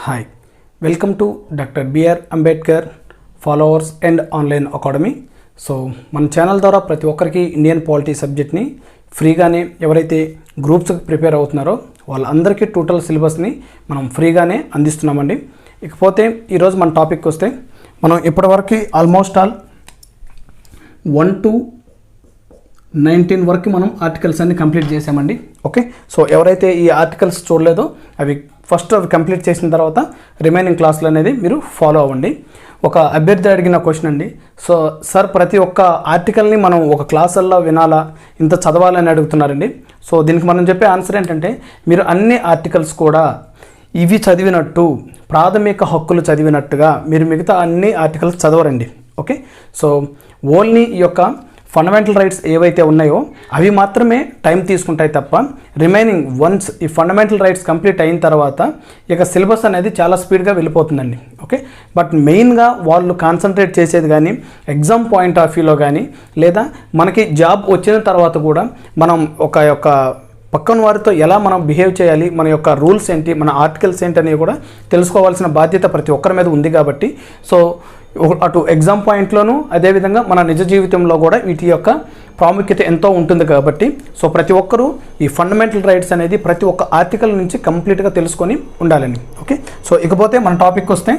Hi, welcome to Dr. B.R. Ambedkar Followers and Online Academy. So మన channel ద్వారా ప్రతి ఒక్కరికి ఇండియన్ పాలిటీ సబ్జెక్ట్ని ఫ్రీగానే ఎవరైతే గ్రూప్స్కి ప్రిపేర్ అవుతున్నారో వాళ్ళందరికీ టోటల్ సిలబస్ని మనం ఫ్రీగానే అందిస్తున్నామండి. ఇకపోతే ఈరోజు మన టాపిక్ వస్తే మనం ఇప్పటివరకు ఆల్మోస్ట్ ఆల్ 1 to 19 వరకు మనం ఆర్టికల్స్ అన్ని కంప్లీట్ చేసామండి. ఓకే, సో ఎవరైతే ఈ ఆర్టికల్స్ చూడలేదో అవి కంప్లీట్ చేసిన తర్వాత రిమైనింగ్ క్లాసులు అనేది మీరు ఫాలో అవ్వండి. ఒక అభ్యర్థి అడిగిన క్వశ్చన్ అండి. సో సార్, ప్రతి ఒక్క ఆర్టికల్ని మనం ఒక క్లాసుల్లో వినాలా, ఇంత చదవాలని అడుగుతున్నారండి. సో దీనికి మనం చెప్పే ఆన్సర్ ఏంటంటే, మీరు అన్ని ఆర్టికల్స్ కూడా ఇవి చదివినట్టు, ప్రాథమిక హక్కులు చదివినట్టుగా మీరు మిగతా అన్ని ఆర్టికల్స్ చదవరండి. ఓకే, సో ఓన్లీ ఈ యొక్క ఫండమెంటల్ రైట్స్ ఏవైతే ఉన్నాయో అవి మాత్రమే టైం తీసుకుంటాయి తప్ప రిమైనింగ్ వన్స్ ఈ ఫండమెంటల్ రైట్స్ కంప్లీట్ అయిన తర్వాత ఇక సిలబస్ అనేది చాలా స్పీడ్గా వెళ్ళిపోతుందండి. ఓకే, బట్ మెయిన్గా వాళ్ళు కాన్సన్ట్రేట్ చేసేది కానీ ఎగ్జామ్ పాయింట్ ఆఫ్ వ్యూలో కానీ లేదా మనకి జాబ్ వచ్చిన తర్వాత కూడా మనం ఒక పక్కన వారితో ఎలా మనం బిహేవ్ చేయాలి, మన యొక్క రూల్స్ ఏంటి, మన ఆర్టికల్స్ ఏంటి అనేవి కూడా తెలుసుకోవాల్సిన బాధ్యత ప్రతి ఒక్కరి మీద ఉంది. కాబట్టి సో అటు ఎగ్జామ్ పాయింట్లోనూ అదేవిధంగా మన నిజ జీవితంలో కూడా వీటి యొక్క ప్రాముఖ్యత ఎంతో ఉంటుంది. కాబట్టి సో ప్రతి ఒక్కరూ ఈ ఫండమెంటల్ రైట్స్ అనేది ప్రతి ఒక్క ఆర్టికల్ నుంచి కంప్లీట్గా తెలుసుకొని ఉండాలని. ఓకే, సో ఇకపోతే మన టాపిక్ వస్తే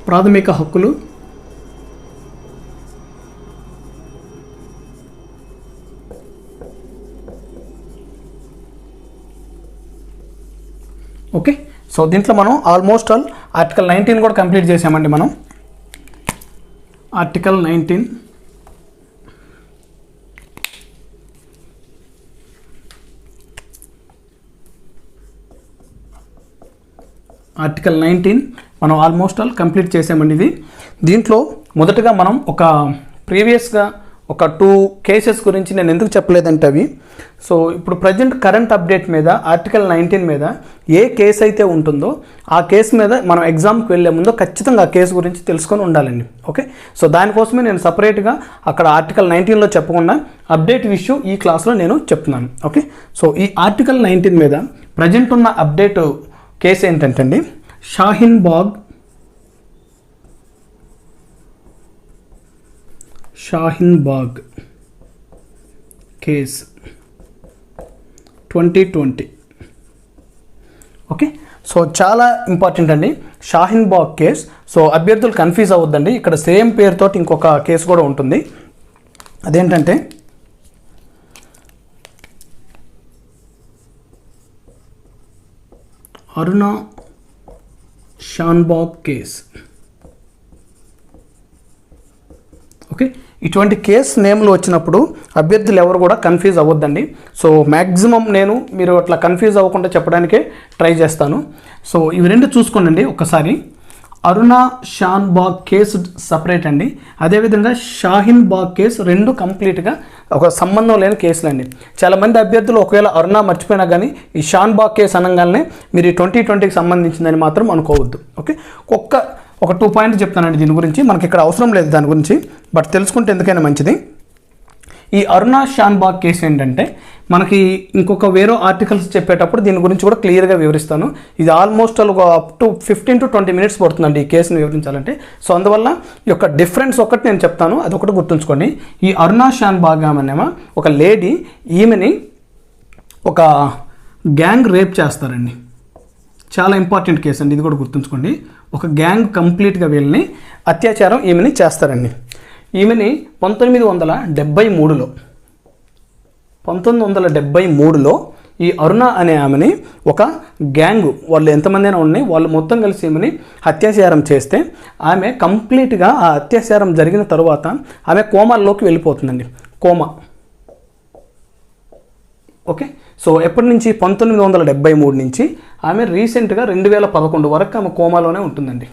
ప్రాథమిక హక్కులు. ఓకే, సో దీంట్లో మనం ఆల్మోస్ట్ ఆల్ ఆర్టికల్ 19 కూడా కంప్లీట్ చేసామండి. మనం ఆర్టికల్ 19 మనం ఆల్మోస్ట్ ఆల్ కంప్లీట్ చేసామండి. దీంట్లో మొదటగా మనం ప్రీవియస్గా ఒక 2 కేసెస్ గురించి నేను ఎందుకు చెప్పలేదంటే అవి సో ఇప్పుడు ప్రజెంట్ కరెంట్ అప్డేట్ మీద ఆర్టికల్ 19 మీద ఏ కేసు అయితే ఉంటుందో ఆ కేసు మీద మనం ఎగ్జామ్కి వెళ్ళే ముందు ఖచ్చితంగా ఆ కేసు గురించి తెలుసుకొని ఉండాలండి. ఓకే, సో దానికోసమే నేను సపరేట్గా అక్కడ ఆర్టికల్ 19లో చెప్పకుండా అప్డేట్ ఇష్యూ ఈ క్లాస్లో నేను చెప్తున్నాను. ఓకే, సో ఈ ఆర్టికల్ 19 మీద ప్రజెంట్ ఉన్న అప్డేట్ కేసు ఏంటంటే అండి, షాహీన్ బాగ్ కేస్ 2020. ఓకే, సో చాలా ఇంపార్టెంట్ అండి షాహీన్ బాగ్ కేస్. సో అభ్యర్థులు కన్ఫ్యూజ్ అవ్వద్దండి, ఇక్కడ సేమ్ పేరుతో ఇంకొక కేసు కూడా ఉంటుంది. అదేంటంటే అరుణా షాన్బాగ్ కేస్. ఓకే, ఇటువంటి కేసు నేమ్లు వచ్చినప్పుడు అభ్యర్థులు ఎవరు కూడా కన్ఫ్యూజ్ అవ్వద్దండి. సో మ్యాక్సిమం మీరు అట్లా కన్ఫ్యూజ్ అవ్వకుండా చెప్పడానికే ట్రై చేస్తాను. సో ఇవి రెండు చూసుకోండి ఒకసారి. అరుణా షాన్బాగ్ కేసు సపరేట్ అండి, అదేవిధంగా షాహీన్ బాగ్ కేసు రెండు కంప్లీట్గా ఒక సంబంధం లేని కేసులు అండి. చాలామంది అభ్యర్థులు ఒకవేళ అరుణా మర్చిపోయినా కానీ ఈ షాన్బాగ్ కేసు అనగానే మీరు 2020కి సంబంధించిందని మాత్రం అనుకోవద్దు. ఓకే, ఒక 2 పాయింట్స్ చెప్తానండి దీని గురించి. మనకి ఇక్కడ అవసరం లేదు దాని గురించి, బట్ తెలుసుకుంటే ఎందుకైనా మంచిది. ఈ అరుణా షాన్బాగ్ కేసు ఏంటంటే మనకి ఇంకొక వేరే ఆర్టికల్స్ చెప్పేటప్పుడు దీని గురించి కూడా క్లియర్గా వివరిస్తాను. ఇది almost up to 15 to 20 minutes పడుతుందండి ఈ కేసును వివరించాలంటే. సో అందువల్ల ఈ యొక్క డిఫరెన్స్ ఒకటి నేను చెప్తాను, అదొకటి గుర్తుంచుకోండి. ఈ అరుణా షాన్బాగ్ అనేమో ఒక లేడీ, ఈమెని ఒక గ్యాంగ్ రేప్ చేస్తారండి. చాలా ఇంపార్టెంట్ కేసు అండి, ఇది కూడా గుర్తుంచుకోండి. ఒక గ్యాంగ్ కంప్లీట్గా వీళ్ళని అత్యాచారం ఈమెని చేస్తారండి. ఈమెని 1973లో ఈ అరుణ అనే ఆమెని ఒక గ్యాంగ్, వాళ్ళు ఎంతమంది అయినా ఉన్నాయి, వాళ్ళు మొత్తం కలిసి ఈమెని అత్యాచారం చేస్తే ఆమె కంప్లీట్గా ఆ అత్యాచారం జరిగిన తర్వాత ఆమె కోమాల్లోకి వెళ్ళిపోతుందండి. కోమా. ఓకే, సో ఎప్పటి నుంచి 1973 నుంచి ఆమె రీసెంట్గా 2011 వరకు ఆమె కోమాలోనే ఉంటుందండి.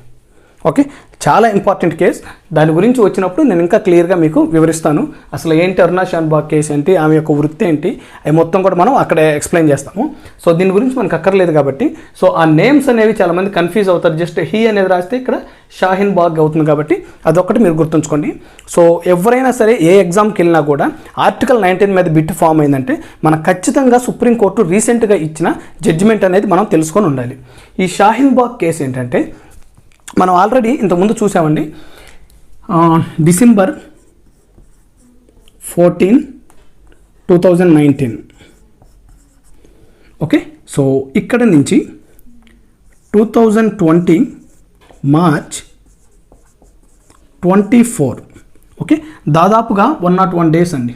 ఓకే, చాలా ఇంపార్టెంట్ కేస్. దాని గురించి వచ్చినప్పుడు నేను ఇంకా క్లియర్గా మీకు వివరిస్తాను. అసలు ఏంటి అరుణా షాన్బాగ్ కేసు ఏంటి, ఆమె యొక్క వృత్తి ఏంటి, అవి మొత్తం కూడా మనం అక్కడే ఎక్స్ప్లెయిన్ చేస్తాము. సో దీని గురించి మనకు అక్కర్లేదు కాబట్టి, సో ఆ నేమ్స్ అనేవి చాలామంది కన్ఫ్యూజ్ అవుతారు. జస్ట్ హీ అనేది రాస్తే ఇక్కడ షాహీన్ బాగ్ అవుతుంది కాబట్టి అదొకటి మీరు గుర్తుంచుకోండి. సో ఎవరైనా సరే ఏ ఎగ్జామ్కి వెళ్ళినా కూడా ఆర్టికల్ 19 మీద బిట్ ఫామ్ అయిందంటే మనం ఖచ్చితంగా సుప్రీంకోర్టు రీసెంట్గా ఇచ్చిన జడ్జిమెంట్ అనేది మనం తెలుసుకొని ఉండాలి. ఈ షాహీన్ బాగ్ కేసు ఏంటంటే మనం ఆల్రెడీ ఇంతకుముందు చూసామండి. డిసెంబర్ 14, 2019. ఓకే, సో ఇక్కడ నుంచి 2020 మార్చ్ 24. ఓకే, దాదాపుగా 101 డేస్ అండి.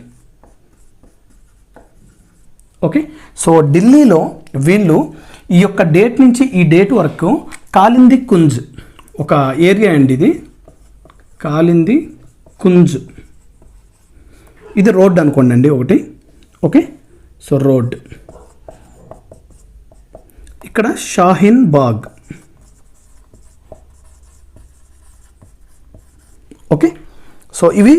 ఓకే, సో ఢిల్లీలో వీళ్ళు ఈ యొక్క డేట్ నుంచి ఈ డేట్ వరకు కాలింది కుంజ్ ఒక ఏరియా అండి, ఇది కాలింది కుంజ్, ఇది రోడ్ అనుకోండి అండి ఒకటి. ఓకే, సో రోడ్, ఇక్కడ షాహీన్ బాగ్. ఓకే, సో ఇవి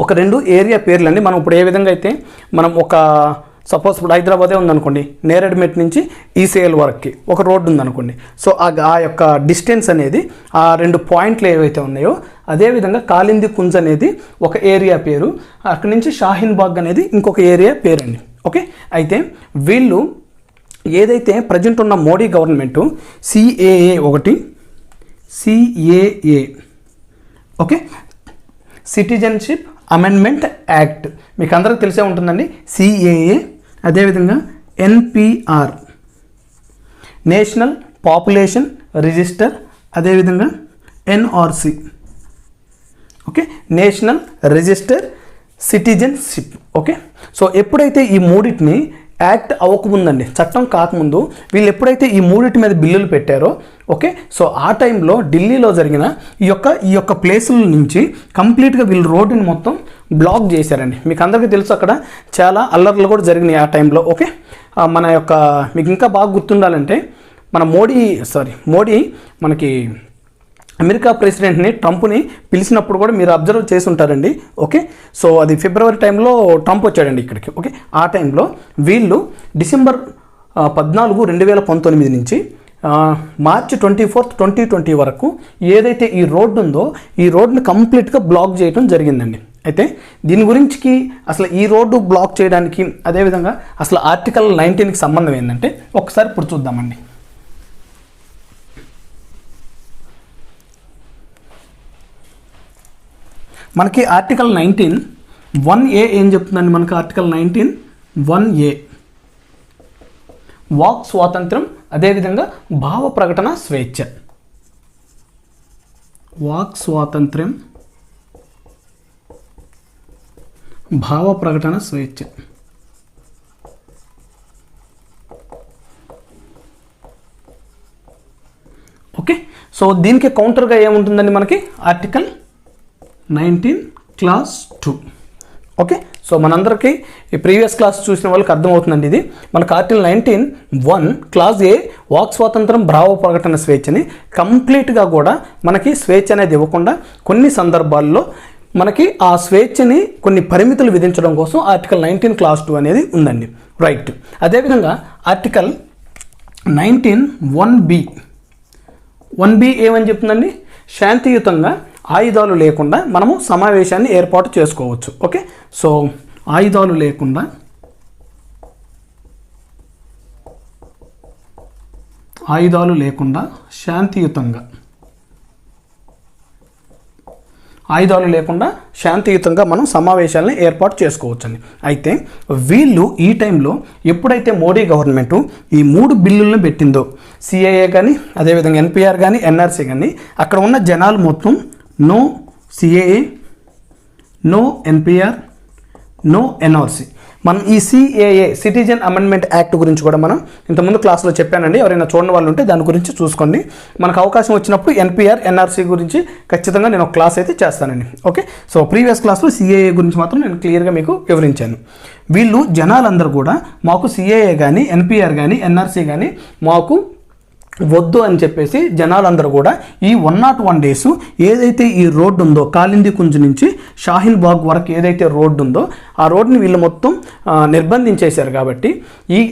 ఒక 2 ఏరియా పేర్లు అండి. మనం ఇప్పుడు ఏ విధంగా అయితే మనం ఒక సపోజ్ ఇప్పుడు హైదరాబాదే ఉందనుకోండి, నేరేడ్మెట్ నుంచి ఈసీఎల్ వరకు ఒక రోడ్డు ఉందనుకోండి. సో ఆ యొక్క డిస్టెన్స్ అనేది ఆ 2 పాయింట్లు ఏవైతే ఉన్నాయో అదేవిధంగా కాలింది కుంజ్ అనేది ఒక ఏరియా పేరు, అక్కడి నుంచి షాహీన్ బాగ్ అనేది ఇంకొక ఏరియా పేరు అండి. ఓకే, అయితే వీళ్ళు ఏదైతే ప్రజెంట్ ఉన్న మోడీ గవర్నమెంటు సిఏఏ ఒకటి, CAA okay, citizenship amendment act మీకు అందరికీ తెలిసే ఉంటుందండి. సిఏఏ, అదేవిధంగా ఎన్పిఆర్ నేషనల్ పాపులేషన్ రిజిస్టర్, అదేవిధంగా NRC okay, national register citizenship. Okay, so ఎప్పుడైతే ఈ మూడింటిని యాక్ట్ అవ్వకముందండి, చట్టం కాకముందు వీళ్ళు ఎప్పుడైతే ఈ మూడింటి మీద బిల్లులు పెట్టారో, ఓకే, సో ఆ టైంలో ఢిల్లీలో జరిగిన ఈ యొక్క ప్లేసుల నుంచి కంప్లీట్గా వీళ్ళు రోడ్డుని మొత్తం బ్లాక్ చేశారండి. మీకు అందరికీ తెలుసు అక్కడ చాలా అల్లర్లు కూడా జరిగినాయి ఆ టైంలో. ఓకే, మన యొక్క మీకు ఇంకా బాగా గుర్తుండాలంటే మన మోడీ మనకి అమెరికా ప్రెసిడెంట్ని ట్రంప్ని పిలిచినప్పుడు కూడా మీరు అబ్జర్వ్ చేసి ఉంటారండి. ఓకే, సో అది ఫిబ్రవరి టైంలో ట్రంప్ వచ్చాడండి ఇక్కడికి. ఓకే, ఆ టైంలో వీళ్ళు డిసెంబర్ 14, 2019 నుంచి మార్చి 24, 2020 వరకు ఏదైతే ఈ రోడ్డు ఉందో ఈ రోడ్డుని కంప్లీట్గా బ్లాక్ చేయడం జరిగిందండి. అయితే దీని గురించి అసలు ఈ రోడ్డు బ్లాక్ చేయడానికి అదేవిధంగా అసలు ఆర్టికల్ 19కి సంబంధం ఏంటంటే ఒకసారి ఇప్పుడు చూద్దామండి. మనకి ఆర్టికల్ 19(1)(a) ఏం చెప్తుందండి? మనకి ఆర్టికల్ 19(1)(a) వాక్ స్వాతంత్రం, అదేవిధంగా భావ ప్రకటన స్వేచ్ఛ. వాక్ స్వాతంత్ర్యం, భావ ప్రకటన స్వేచ్ఛ. ఓకే, సో దీనికి కౌంటర్గా ఏముంటుందండి మనకి ఆర్టికల్ 19 క్లాస్ 2. ఓకే, సో మనందరికీ ఈ ప్రీవియస్ క్లాస్ చూసిన వాళ్ళకి అర్థమవుతుందండి. ఇది మనకు ఆర్టికల్ 19(1) క్లాస్ ఏ వాక్ స్వాతంత్రం, భావ ప్రకటన స్వేచ్ఛని కంప్లీట్గా కూడా మనకి స్వేచ్ఛ అనేది ఇవ్వకుండా కొన్ని సందర్భాల్లో మనకి ఆ స్వేచ్ఛని కొన్ని పరిమితులు విధించడం కోసం ఆర్టికల్ 19 క్లాస్ 2 అనేది ఉందండి. రైట్, అదేవిధంగా ఆర్టికల్ 19(1)(b) ఏమని చెప్తుందండి? శాంతియుతంగా ఆయుధాలు లేకుండా మనము సమావేశాన్ని ఏర్పాటు చేసుకోవచ్చు. ఓకే, సో ఆయుధాలు లేకుండా శాంతియుతంగా మనం సమావేశాలను ఏర్పాటు చేసుకోవచ్చండి. అయితే వీళ్ళు ఈ టైంలో ఎప్పుడైతే మోడీ గవర్నమెంట్ ఈ 3 బిల్లులను పెట్టిందో, సిఏఏ కానీ అదేవిధంగా ఎన్పిఆర్ కానీ ఎన్ఆర్సీ కానీ, అక్కడ ఉన్న జనాలు మొత్తం no CAA, no NPR, no NRC. మనం ఈ సిఏఏ సిటిజన్ అమెండ్మెంట్ యాక్ట్ గురించి కూడా మనం ఇంతకుముందు క్లాస్లో చెప్పానండి. ఎవరైనా చూడని వాళ్ళు ఉంటే దాని గురించి చూసుకోండి. మనకు అవకాశం వచ్చినప్పుడు ఎన్పిఆర్, ఎన్ఆర్సీ గురించి ఖచ్చితంగా నేను ఒక క్లాస్ అయితే చేస్తానండి. ఓకే, సో ప్రీవియస్ క్లాస్లో సిఏఏ గురించి మాత్రం నేను క్లియర్గా మీకు వివరించాను. వీళ్ళు జనాలందరూ కూడా మాకు సిఏఏ కానీ ఎన్పిఆర్ కానీ ఎన్ఆర్సీ కానీ మాకు వద్దు అని చెప్పేసి జనాలందరూ కూడా ఈ 101 డేస్ ఏదైతే ఈ రోడ్డు ఉందో కాలింది కుంజు నుంచి షాహీన్ బాగ్ వరకు ఏదైతే రోడ్డు ఉందో ఆ రోడ్డుని వీళ్ళు మొత్తం నిర్బంధించేశారు కాబట్టి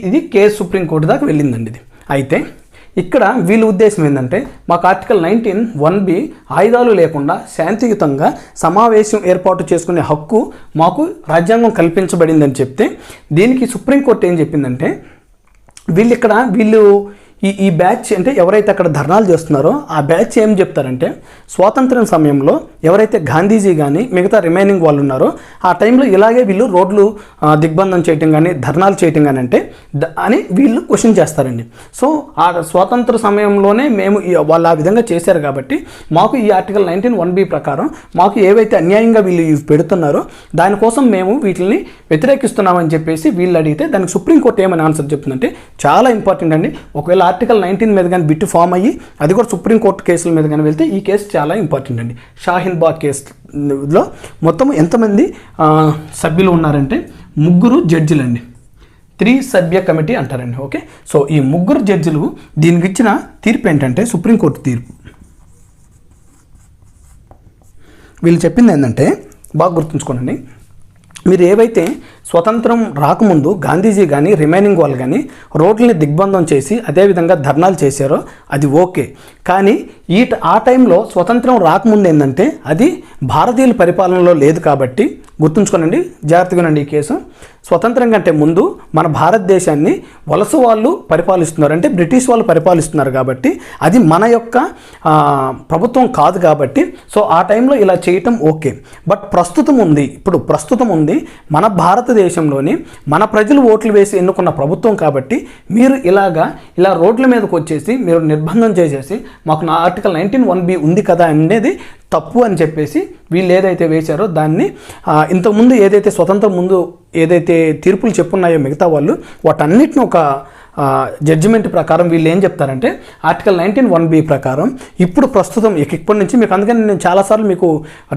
ఇది కేసు సుప్రీంకోర్టు దాకా వెళ్ళిందండి ఇది. అయితే ఇక్కడ వీళ్ళ ఉద్దేశం ఏంటంటే మాకు ఆర్టికల్ 19(1)(b) ఆయుధాలు లేకుండా శాంతియుతంగా సమావేశం ఏర్పాటు చేసుకునే హక్కు మాకు రాజ్యాంగం కల్పించబడిందని చెప్తే దీనికి సుప్రీంకోర్టు ఏం చెప్పిందంటే వీళ్ళు ఈ బ్యాచ్ అంటే ఎవరైతే అక్కడ ధర్నాలు చేస్తున్నారో ఆ బ్యాచ్ ఏం చెప్తారంటే స్వాతంత్ర్యం సమయంలో ఎవరైతే గాంధీజీ కానీ మిగతా రిమైనింగ్ వాళ్ళు ఉన్నారో ఆ టైంలో ఇలాగే వీళ్ళు రోడ్లు దిగ్బంధం చేయటం కానీ ధర్నాలు చేయటం కానీ అంటే అని వీళ్ళు క్వశ్చన్ చేస్తారండి. సో ఆ స్వాతంత్ర సమయంలోనే మేము వాళ్ళు ఆ విధంగా చేశారు కాబట్టి మాకు ఈ ఆర్టికల్ 19(1)(b) ప్రకారం మాకు ఏవైతే అన్యాయంగా వీళ్ళు ఇవి పెడుతున్నారో దానికోసం మేము వీటిని వ్యతిరేకిస్తున్నామని చెప్పేసి వీళ్ళు అడిగితే దానికి సుప్రీంకోర్టు ఏమని ఆన్సర్ చెప్తుందంటే చాలా ఇంపార్టెంట్ అండి. ఒకవేళ ఆర్టికల్ 19 మీద కానీ బిట్టు ఫామ్ అయ్యి అది కూడా సుప్రీంకోర్టు కేసుల మీద కానీ వెళ్తే ఈ కేసు చాలా ఇంపార్టెంట్ అండి. షాహీన్ బాగ్ కేసులో మొత్తం ఎంతమంది సభ్యులు ఉన్నారంటే 3 జడ్జిలు అండి. 3 సభ్య కమిటీ అంటారండి. ఓకే, సో ఈ 3 జడ్జిలు దీనికి ఇచ్చిన తీర్పు ఏంటంటే సుప్రీంకోర్టు తీర్పు వీళ్ళు చెప్పింది ఏంటంటే బాగా గుర్తుంచుకోండి. మీరు ఏవైతే స్వతంత్రం రాకముందు గాంధీజీ కానీ రిమైనింగ్ వాళ్ళు కానీ రోడ్లని దిగ్బంధం చేసి అదేవిధంగా ధర్నాలు చేశారో అది ఓకే, కానీ ఆ టైంలో స్వతంత్రం రాకముందు ఏంటంటే అది భారతీయుల పరిపాలనలో లేదు కాబట్టి గుర్తుంచుకోనండి, జాగ్రత్తగానండి. ఈ కేసు స్వతంత్రం కంటే ముందు మన భారతదేశాన్ని వలస వాళ్ళు పరిపాలిస్తున్నారు, అంటే బ్రిటిష్ వాళ్ళు పరిపాలిస్తున్నారు కాబట్టి అది మన యొక్క ప్రభుత్వం కాదు కాబట్టి సో ఆ టైంలో ఇలా చేయటం ఓకే. బట్ ప్రస్తుతం ఉంది మన భారతదేశంలోని మన ప్రజలు ఓట్లు వేసి ఎన్నుకున్న ప్రభుత్వం కాబట్టి మీరు ఇలా రోడ్ల మీదకి వచ్చేసి మీరు నిర్బంధం చేసేసి మాకు నా ఆర్టికల్ 19(1)(b) ఉంది కదా అనేది తప్పు అని చెప్పేసి వీళ్ళు ఏదైతే వేశారో దాన్ని ఇంతకుముందు ఏదైతే స్వతంత్రం ముందు ఏదైతే తీర్పులు చెప్పున్నాయో మిగతా వాళ్ళు వాటన్నిటిని ఒక జడ్జిమెంట్ ప్రకారం వీళ్ళు ఏం చెప్తారంటే ఆర్టికల్ 19(1)(b) ప్రకారం ఇప్పుడు ప్రస్తుతం ఇప్పటి నుంచి మీకు అందుకని నేను చాలాసార్లు మీకు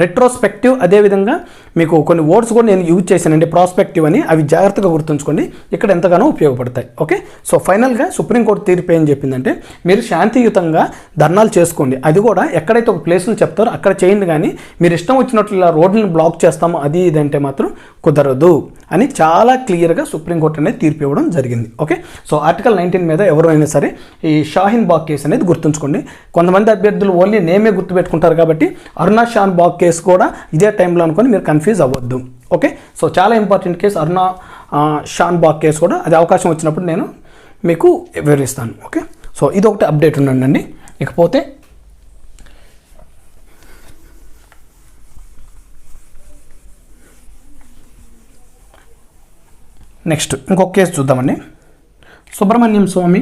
రెట్రోస్పెక్టివ్ అదేవిధంగా మీకు కొన్ని వర్డ్స్ కూడా నేను యూజ్ చేశానండి, ప్రాస్పెక్టివ్ అని. అవి జాగ్రత్తగా గుర్తుంచుకోండి, ఇక్కడ ఎంతగానో ఉపయోగపడతాయి. ఓకే, సో ఫైనల్గా సుప్రీంకోర్టు తీర్పు ఏం చెప్పిందంటే మీరు శాంతియుతంగా ధర్నాలు చేసుకోండి, అది కూడా ఎక్కడైతే ఒక ప్లేస్లు చెప్తారో అక్కడ చేయండి, కానీ మీరు ఇష్టం వచ్చినట్లు ఇలా రోడ్లను బ్లాక్ చేస్తామో అది ఇదంటే మాత్రం కుదరదు అని చాలా క్లియర్గా సుప్రీంకోర్టు అనేది తీర్పు ఇవ్వడం జరిగింది. ఓకే, సో ఆర్టికల్ 19 మీద ఎవరైనా సరే ఈ షాహీన్ బాగ్ కేసు అనేది గుర్తుంచుకోండి. కొంతమంది అభ్యర్థులు ఓన్లీ నేమే గుర్తుపెట్టుకుంటారు కాబట్టి అరుణా షాన్ బాగ్ కేసు కూడా ఇదే టైంలో అనుకొని మీరు కన్ఫ్యూజ్ అవ్వద్దు. ఓకే, సో చాలా ఇంపార్టెంట్ కేసు అరుణా షాన్ బాగ్ కేసు కూడా, అది అవకాశం వచ్చినప్పుడు నేను మీకు వివరిస్తాను. ఓకే, సో ఇది ఒకటి అప్డేట్ ఉండండి. ఇకపోతే నెక్స్ట్ ఇంకొక కేసు చూద్దామండి. Subramanyam Swamy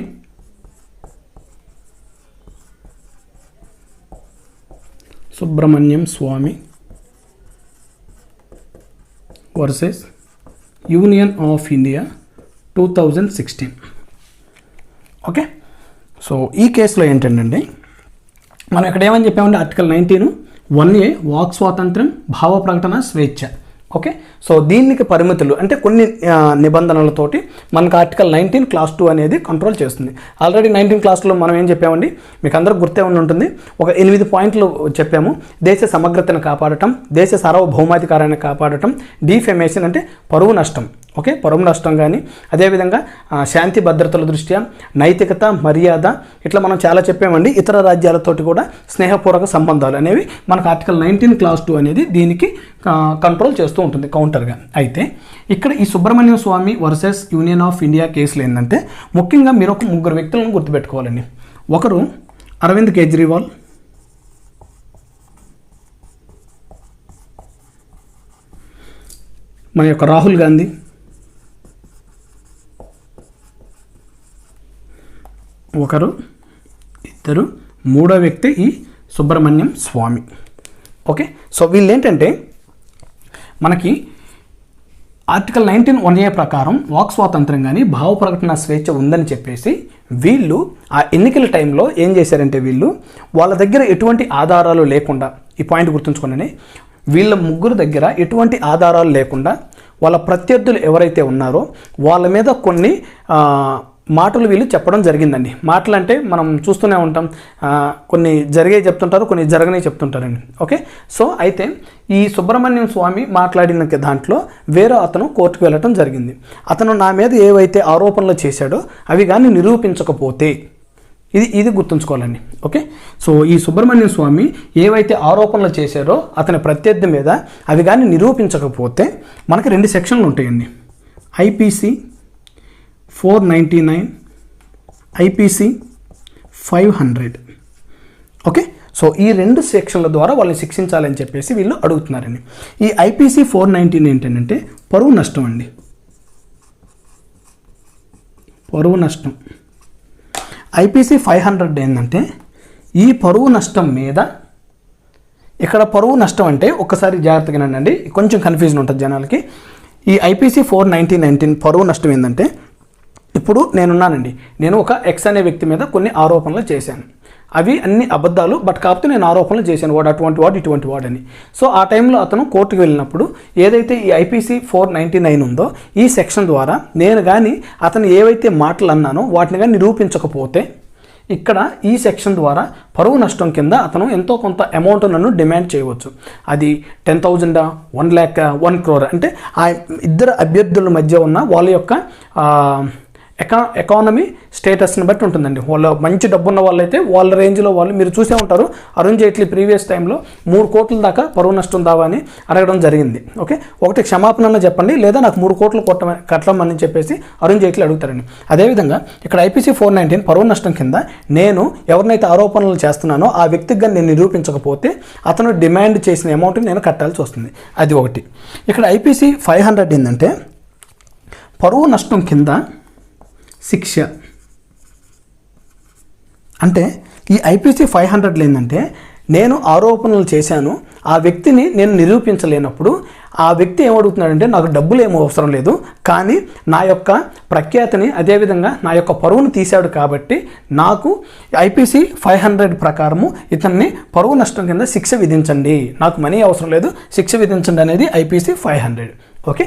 versus union of India 2016. Okay, so ఈ కేసులో ఏంటంటే మనం ఇక్కడ ఏమని చెప్పామంటే ఆర్టికల్ 19(1)(a) వాక్ స్వాతంత్ర్యం, భావ ప్రకటన స్వేచ్ఛ. ఓకే, సో దీనికి పరిమితులు అంటే కొన్ని నిబంధనలతోటి మనకు ఆర్టికల్ 19 క్లాస్ 2 అనేది కంట్రోల్ చేస్తుంది. ఆల్రెడీ 19 క్లాస్లో మనం ఏం చెప్పామండి, మీకు అందరికి గుర్తే ఉంటుంది, ఒక 8 పాయింట్లు చెప్పాము. దేశ సమగ్రతను కాపాడటం, దేశ సార్వభౌమాధికారాన్ని కాపాడటం, డిఫెమేషన్ అంటే పరువు నష్టం. ఓకే, పరువు నష్టం కానీ అదేవిధంగా శాంతి భద్రతల దృష్ట్యా నైతికత, మర్యాద, ఇట్లా మనం చాలా చెప్పామండి. ఇతర రాజ్యాలతోటి కూడా స్నేహపూర్వక సంబంధాలు అనేవి మనకు ఆర్టికల్ 19 క్లాస్ 2 అనేది దీనికి కంట్రోల్ చేస్తూ ఉంటుంది కౌంటర్గా. అయితే ఇక్కడ ఈ Subrahmanyam Swamy versus union of India కేసులు ఏంటంటే ముఖ్యంగా మీరు ఒక 3 వ్యక్తులను గుర్తుపెట్టుకోవాలండి. ఒకరు అరవింద్ కేజ్రీవాల్, మన యొక్క రాహుల్ గాంధీ, ఇద్దరు, మూడో వ్యక్తి ఈ సుబ్రహ్మణ్యం స్వామి. ఓకే, సో వీళ్ళు ఏంటంటే మనకి ఆర్టికల్ 19(1)(a) ప్రకారం వాక్ స్వాతంత్రం కానీ భావ ప్రకటన స్వేచ్ఛ ఉందని చెప్పేసి వీళ్ళు ఆ ఎన్నికల టైంలో ఏం చేశారంటే వాళ్ళ దగ్గర ఎటువంటి ఆధారాలు లేకుండా, ఈ పాయింట్ గుర్తుంచుకోండి, వీళ్ళ 3 దగ్గర ఎటువంటి ఆధారాలు లేకుండా వాళ్ళ ప్రత్యర్థులు ఎవరైతే ఉన్నారో వాళ్ళ మీద కొన్ని మాటలు వీళ్ళు చెప్పడం జరిగిందండి. మాటలు అంటే మనం చూస్తూనే ఉంటాం, కొన్ని జరిగే చెప్తుంటారు, కొన్ని జరగనే చెప్తుంటారండి. ఓకే, సో అయితే ఈ సుబ్రహ్మణ్యం స్వామి మాట్లాడిన దాంట్లో వేరే అతను కోర్టుకు వెళ్ళటం జరిగింది. అతను నా మీద ఏవైతే ఆరోపణలు చేశాడో అవి కానీ నిరూపించకపోతే, ఇది గుర్తుంచుకోవాలండి. ఓకే, సో ఈ సుబ్రహ్మణ్యం స్వామి ఏవైతే ఆరోపణలు చేశారో అతని ప్రత్యర్థి మీద అవి కానీ నిరూపించకపోతే మనకి 2 సెక్షన్లు ఉంటాయండి. IPC 499, IPC 500. ఓకే, సో ఈ 2 సెక్షన్ల ద్వారా వాళ్ళని శిక్షించాలని చెప్పేసి వీళ్ళు అడుగుతున్నారండి. ఈ ఐపీసీ 419 ఏంటంటే పరువు నష్టం అండి, పరువు నష్టం. ఐపీసీ 500 ఏంటంటే ఈ పరువు నష్టం మీద, ఇక్కడ పరువు నష్టం అంటే ఒక్కసారి జాగ్రత్తగా వినండి, కొంచెం కన్ఫ్యూజన్ ఉంటుంది జనాలకి. ఈ ఐపీసీ 419 పరువు నష్టం ఏంటంటే, ఇప్పుడు నేనున్నానండి, నేను ఒక ఎక్స్ అనే వ్యక్తి మీద కొన్ని ఆరోపణలు చేశాను, అవి అన్ని అబద్ధాలు, బట్ కాకపోతే నేను ఆరోపణలు చేశాను, వాడు అటువంటి వాడు ఇటువంటి వాడని. సో ఆ టైంలో అతను కోర్టుకు వెళ్ళినప్పుడు ఏదైతే ఈ ఐపీసీ 499 ఉందో ఈ సెక్షన్ ద్వారా నేను కానీ అతను ఏవైతే మాటలు అన్నానో వాటిని కానీ నిరూపించకపోతే, ఇక్కడ ఈ సెక్షన్ ద్వారా పరువు నష్టం కింద అతను ఎంతో కొంత అమౌంట్ నన్ను డిమాండ్ చేయవచ్చు. అది 10,000, 1 lakh, 1 crore, అంటే ఆ ఇద్దరు అభ్యర్థుల మధ్య ఉన్న వాళ్ళ యొక్క ఎకానమీ స్టేటస్ని బట్టి ఉంటుందండి. వాళ్ళు మంచి డబ్బున్న వాళ్ళైతే వాళ్ళ రేంజ్లో వాళ్ళు, మీరు చూసే ఉంటారు అరుణ్ జైట్లీ ప్రీవియస్ టైంలో 3 కోట్ల దాకా పరువు నష్టం దావా అని అడగడం జరిగింది. ఓకే, ఒకటి క్షమాపణ చెప్పండి, లేదా నాకు 3 కోట్లు కట్టమని చెప్పేసి అరుణ్ జైట్లీ అడుగుతారండి. అదేవిధంగా ఇక్కడ ఐపీసీ 419 పరువు నష్టం కింద నేను ఎవరినైతే ఆరోపణలు చేస్తున్నానో ఆ వ్యక్తిగా నేను నిరూపించకపోతే అతను డిమాండ్ చేసిన అమౌంట్ని నేను కట్టాల్సి వస్తుంది. అది ఒకటి. ఇక్కడ ఐపీసీ 500 ఏంటంటే పరువు నష్టం కింద శిక్ష. అంటే ఈ ఐపీసీ 500 ఏంటంటే నేను ఆరోపణలు చేశాను, ఆ వ్యక్తిని నేను నిరూపించలేనప్పుడు ఆ వ్యక్తి ఏమడుగుతున్నాడంటే నాకు డబ్బులు ఏమో అవసరం లేదు, కానీ నా యొక్క ప్రఖ్యాతిని అదేవిధంగా నా యొక్క పరువును తీశాడు కాబట్టి నాకు ఐపీసీ 500 ప్రకారము ఇతన్ని పరువు నష్టం కింద శిక్ష విధించండి, నాకు మనీ అవసరం లేదు, శిక్ష విధించండి అనేది ఐపీసీ 500. ఓకే,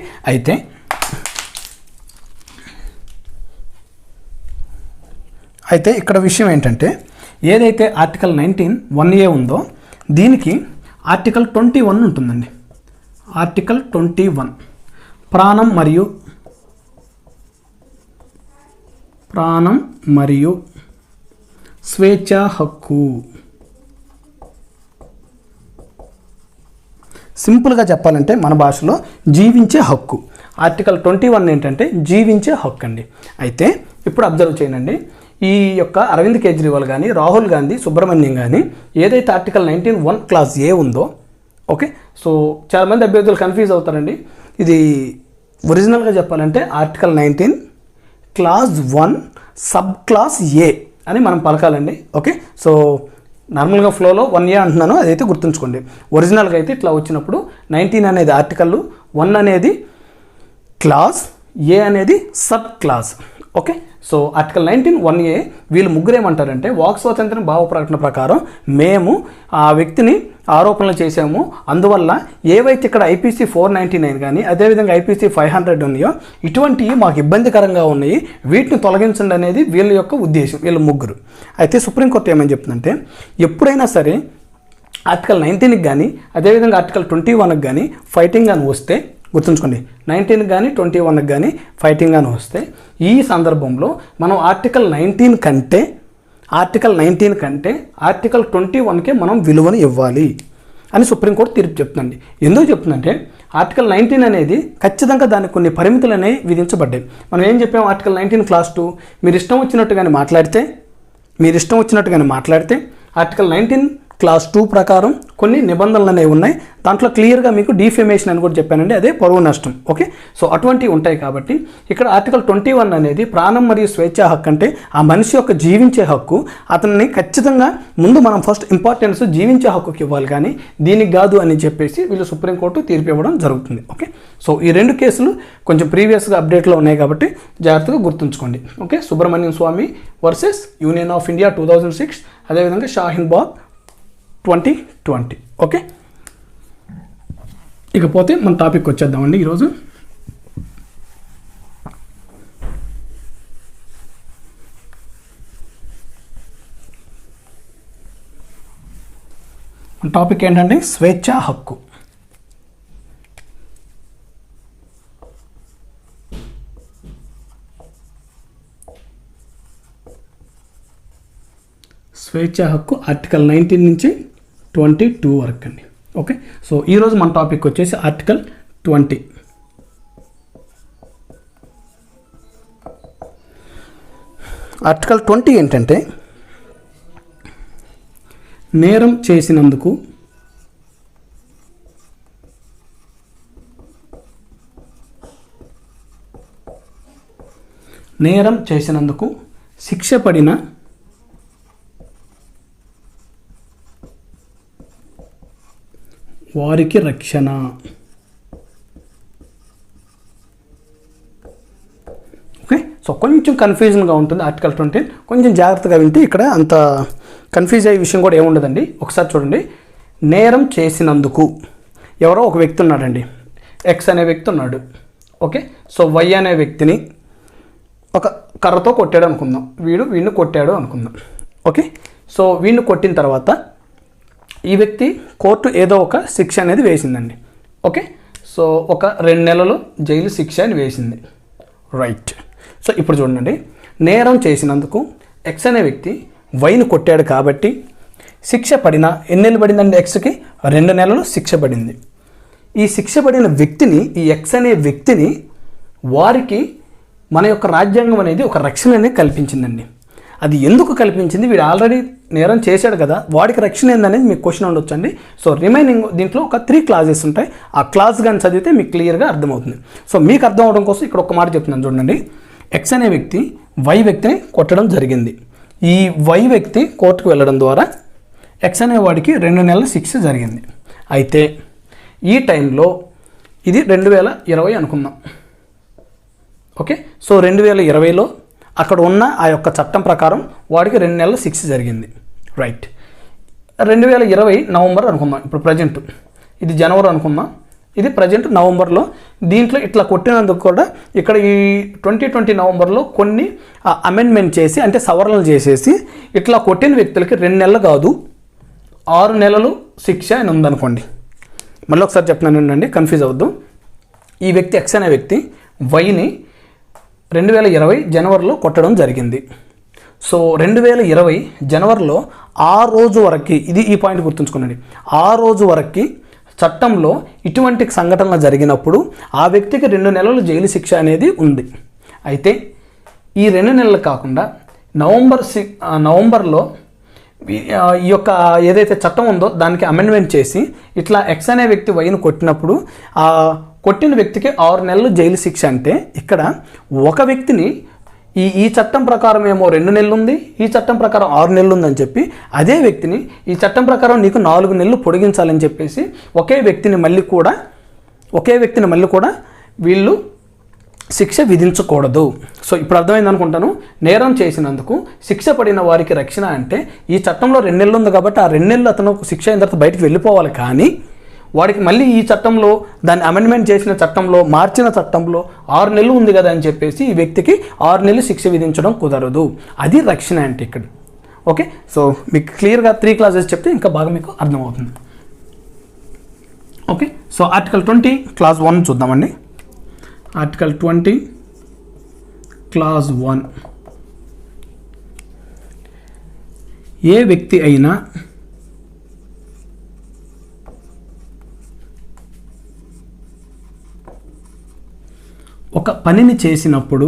అయితే ఇక్కడ విషయం ఏంటంటే ఏదైతే ఆర్టికల్ 19 1A ఉందో దీనికి ఆర్టికల్ 21 ఉంటుందండి. ఆర్టికల్ 21 ప్రాణం మరియు స్వేచ్ఛా హక్కు. సింపుల్గా చెప్పాలంటే మన భాషలో జీవించే హక్కు. ఆర్టికల్ 21 ఏంటంటే జీవించే హక్కు అండి. అయితే ఇప్పుడు అబ్జర్వ్ చేయండి, ఈ యొక్క అరవింద్ కేజ్రీవాల్ కానీ, రాహుల్ గాంధీ, సుబ్రహ్మణ్యం కానీ ఏదైతే ఆర్టికల్ 19(1) క్లాస్ ఏ ఉందో, ఓకే, సో చాలామంది అభ్యర్థులు కన్ఫ్యూజ్ అవుతారండి. ఇది ఒరిజినల్గా చెప్పాలంటే ఆర్టికల్ 19 క్లాస్ 1 సబ్ క్లాస్ ఏ అని మనం పలకాలండి. ఓకే, సో నార్మల్గా ఫ్లోలో 1A అంటున్నాను, అదైతే గుర్తుంచుకోండి. ఒరిజినల్గా అయితే ఇట్లా వచ్చినప్పుడు 19 అనేది ఆర్టికల్, 1 అనేది క్లాస్, ఏ అనేది sub class. Okay, so article 19(1A) వీళ్ళు ముగ్గురు ఏమంటారంటే వాక్ స్వాతంత్ర్యం భావ ప్రకటన ప్రకారం మేము ఆ వ్యక్తిని ఆరోపణలు చేశాము, అందువల్ల ఏవైతే ఇక్కడ ఐపీసీ 499 కానీ అదేవిధంగా ఐపీసీ 500 ఉన్నాయో ఇటువంటివి మాకు ఇబ్బందికరంగా ఉన్నాయి, వీటిని తొలగించండి అనేది వీళ్ళ యొక్క ఉద్దేశం, వీళ్ళు ముగ్గురు. అయితే సుప్రీంకోర్టు ఏమని చెప్తుందంటే ఎప్పుడైనా సరే ఆర్టికల్ 19కి కానీ అదేవిధంగా ఆర్టికల్ 21కి కానీ ఫైటింగ్ అని వస్తే, గుర్తుంచుకోండి, 19 కానీ 21 కానీ ఫైటింగ్ అని వస్తే ఈ సందర్భంలో మనం ఆర్టికల్ 19 కంటే ఆర్టికల్ 21కే మనం విలువను ఇవ్వాలి అని సుప్రీంకోర్టు తీర్పు చెప్తుందండి. ఎందుకు చెప్తుందంటే ఆర్టికల్ 19 అనేది ఖచ్చితంగా దానికి కొన్ని పరిమితులు అనేవి విధించబడ్డాయి. మనం ఏం చెప్పాము, ఆర్టికల్ 19 క్లాస్ 2 మీరు ఇష్టం వచ్చినట్టుగానే మాట్లాడితే ఆర్టికల్ 19 క్లాస్ 2 ప్రకారం కొన్ని నిబంధనలు అనేవి ఉన్నాయి. దాంట్లో క్లియర్గా మీకు డిఫెమేషన్ అని కూడా చెప్పానండి, అదే పరువు నష్టం. ఓకే, సో అటువంటివి ఉంటాయి. కాబట్టి ఇక్కడ ఆర్టికల్ 21 అనేది ప్రాణం మరియు స్వేచ్ఛా హక్కు, అంటే ఆ మనిషి యొక్క జీవించే హక్కు. అతన్ని ఖచ్చితంగా ముందు మనం ఫస్ట్ ఇంపార్టెన్స్ జీవించే హక్కుకి ఇవ్వాలి, కానీ దీనికి కాదు అని చెప్పేసి వీళ్ళు సుప్రీంకోర్టు తీర్పు ఇవ్వడం జరుగుతుంది. ఓకే, సో ఈ 2 కేసులు కొంచెం ప్రీవియస్గా అప్డేట్లో ఉన్నాయి కాబట్టి జాగ్రత్తగా గుర్తుంచుకోండి. Okay, Subrahmanyam Swamy versus union of India 2006, అదేవిధంగా షాహీన్ బాగ్ 2020. ఓకే, ఇకపోతే మన టాపిక్ వచ్చేద్దామండి. ఈరోజు టాపిక్ ఏంటంటే స్వేచ్ఛా హక్కు. స్వేచ్ఛా హక్కు ఆర్టికల్ 19 నుంచి 22 వరకు అండి. ఓకే, సో ఈరోజు మన టాపిక్ వచ్చేసి ఆర్టికల్ 20. ఆర్టికల్ 20 ఏంటంటే నేరం చేసినందుకు శిక్ష పడిన వారికి రక్షణ. ఓకే, సో కొంచెం కన్ఫ్యూజన్గా ఉంటుంది ఆర్టికల్ 20. కొంచెం జాగ్రత్తగా వింటే ఇక్కడ అంత కన్ఫ్యూజ్ అయ్యే విషయం కూడా ఏముండదండి. ఒకసారి చూడండి. నేరం చేసినందుకు ఎవరో ఒక వ్యక్తి ఉన్నాడండి, ఎక్స్ అనే వ్యక్తి ఉన్నాడు. ఓకే, సో వై అనే వ్యక్తిని ఒక కర్రతో కొట్టాడు అనుకుందాం. వీడిని కొట్టాడు అనుకుందాం. ఓకే, సో వీడిని కొట్టిన తర్వాత ఈ వ్యక్తి కోర్టు ఏదో ఒక శిక్ష అనేది వేసిందండి. ఓకే, సో ఒక 2 నెలలు జైలు శిక్ష అని వేసింది. రైట్, సో ఇప్పుడు చూడండి. నేరం చేసినందుకు ఎక్స్ అనే వ్యక్తి వైని కొట్టాడు కాబట్టి శిక్ష పడిన ఎన్ని నెలలు పడిందండి? ఎక్స్కి 2 నెలలు శిక్ష పడింది. ఈ శిక్ష పడిన వ్యక్తిని, ఈ ఎక్స్ అనే వ్యక్తిని వారికి మన యొక్క రాజ్యాంగం అనేది ఒక రక్షణ అనేది కల్పించిందండి. అది ఎందుకు కల్పించింది? వీడు ఆల్రెడీ నేరం చేశాడు కదా, వాడికి రక్షణ ఏందనేది మీకు క్వశ్చన్ ఉండొచ్చండి. సో రిమైనింగ్ దీంట్లో ఒక 3 క్లాజెస్ ఉంటాయి. ఆ క్లాజ్ కానీ చదివితే మీకు క్లియర్గా అర్థమవుతుంది. సో మీకు అర్థం అవడం కోసం ఇక్కడ ఒక మాట చెప్తున్నాను చూడండి. ఎక్స్ అనే వ్యక్తి వై వ్యక్తిని కొట్టడం జరిగింది. ఈ వై వ్యక్తి కోర్టుకు వెళ్ళడం ద్వారా ఎక్స్ అనే వాడికి 2 నెలల శిక్ష జరిగింది. అయితే ఈ టైంలో ఇది 2020 అనుకుందాం. ఓకే, సో 2020లో అక్కడ ఉన్న ఆ యొక్క చట్టం ప్రకారం వాడికి 2 నెలల శిక్ష జరిగింది. రైట్, 2020 నవంబర్ అనుకుందాం. ఇప్పుడు ప్రజెంట్ ఇది జనవరి అనుకుందాం, ఇది ప్రజెంట్ నవంబర్లో. దీంట్లో ఇట్లా కొట్టినందుకు కూడా ఇక్కడ ఈ 2020 నవంబర్లో కొన్ని అమెండ్మెంట్ చేసి, అంటే సవరణలు చేసేసి ఇట్లా కొట్టిన వ్యక్తులకి 2 నెలలు కాదు 6 నెలలు శిక్ష అని ఉందనుకోండి. మళ్ళీ ఒకసారి చెప్తున్నానండి, కన్ఫ్యూజ్ అవ్వద్దు. ఈ వ్యక్తి ఎక్స్ అనే వ్యక్తి వైని 2020 జనవరిలో కొట్టడం జరిగింది. సో 2020 జనవరిలో ఆ రోజు వరకు, ఈ పాయింట్ గుర్తుంచుకోండి, ఆ రోజు వరకు చట్టంలో ఇటువంటి సంఘటనలు జరిగినప్పుడు ఆ వ్యక్తికి 2 నెలలు జైలు శిక్ష అనేది ఉంది. అయితే ఈ 2 నెలలు కాకుండా నవంబర్లో ఈ యొక్క ఏదైతే చట్టం ఉందో దానికి అమెండ్మెంట్ చేసి ఇట్లా ఎక్స్ అనే వ్యక్తి వైను కొట్టినప్పుడు ఆ కొట్టిన వ్యక్తికి 6 నెలలు జైలు శిక్ష. అంటే ఇక్కడ ఒక వ్యక్తిని ఈ చట్టం ప్రకారం ఏమో 2 నెలలు ఉంది, ఈ చట్టం ప్రకారం 6 నెలలు ఉందని చెప్పి అదే వ్యక్తిని ఈ చట్టం ప్రకారం నీకు 4 నెలలు పొడిగించాలని చెప్పేసి ఒకే వ్యక్తిని మళ్ళీ కూడా వీళ్ళు శిక్ష విధించకూడదు. సో ఇప్పుడు అర్థమైంది అనుకుంటాను. నేరం చేసినందుకు శిక్ష పడిన వారికి రక్షణ అంటే ఈ చట్టంలో 2 నెలలు ఉంది కాబట్టి ఆ 2 నెలలు అతను శిక్ష అయిన తర్వాత బయటికి వెళ్ళిపోవాలి. కానీ వాడికి మళ్ళీ ఈ చట్టంలో దాన్ని అమెండ్మెంట్ చేసిన చట్టంలో మార్చిన చట్టంలో 6 నెలలు ఉంది కదా అని చెప్పేసి ఈ వ్యక్తికి 6 నెలలు శిక్ష విధించడం కుదరదు. అది రక్షణ అంటే ఇక్కడ. ఓకే, సో మీకు క్లియర్గా 3 క్లాజెస్ చెప్తే ఇంకా బాగా మీకు అర్థమవుతుంది. ఓకే, సో ఆర్టికల్ 20 క్లాజ్ 1 చూద్దామండి. ఆర్టికల్ 20 క్లాజ్ 1, ఏ వ్యక్తి అయినా ఒక పనిని చేసినప్పుడు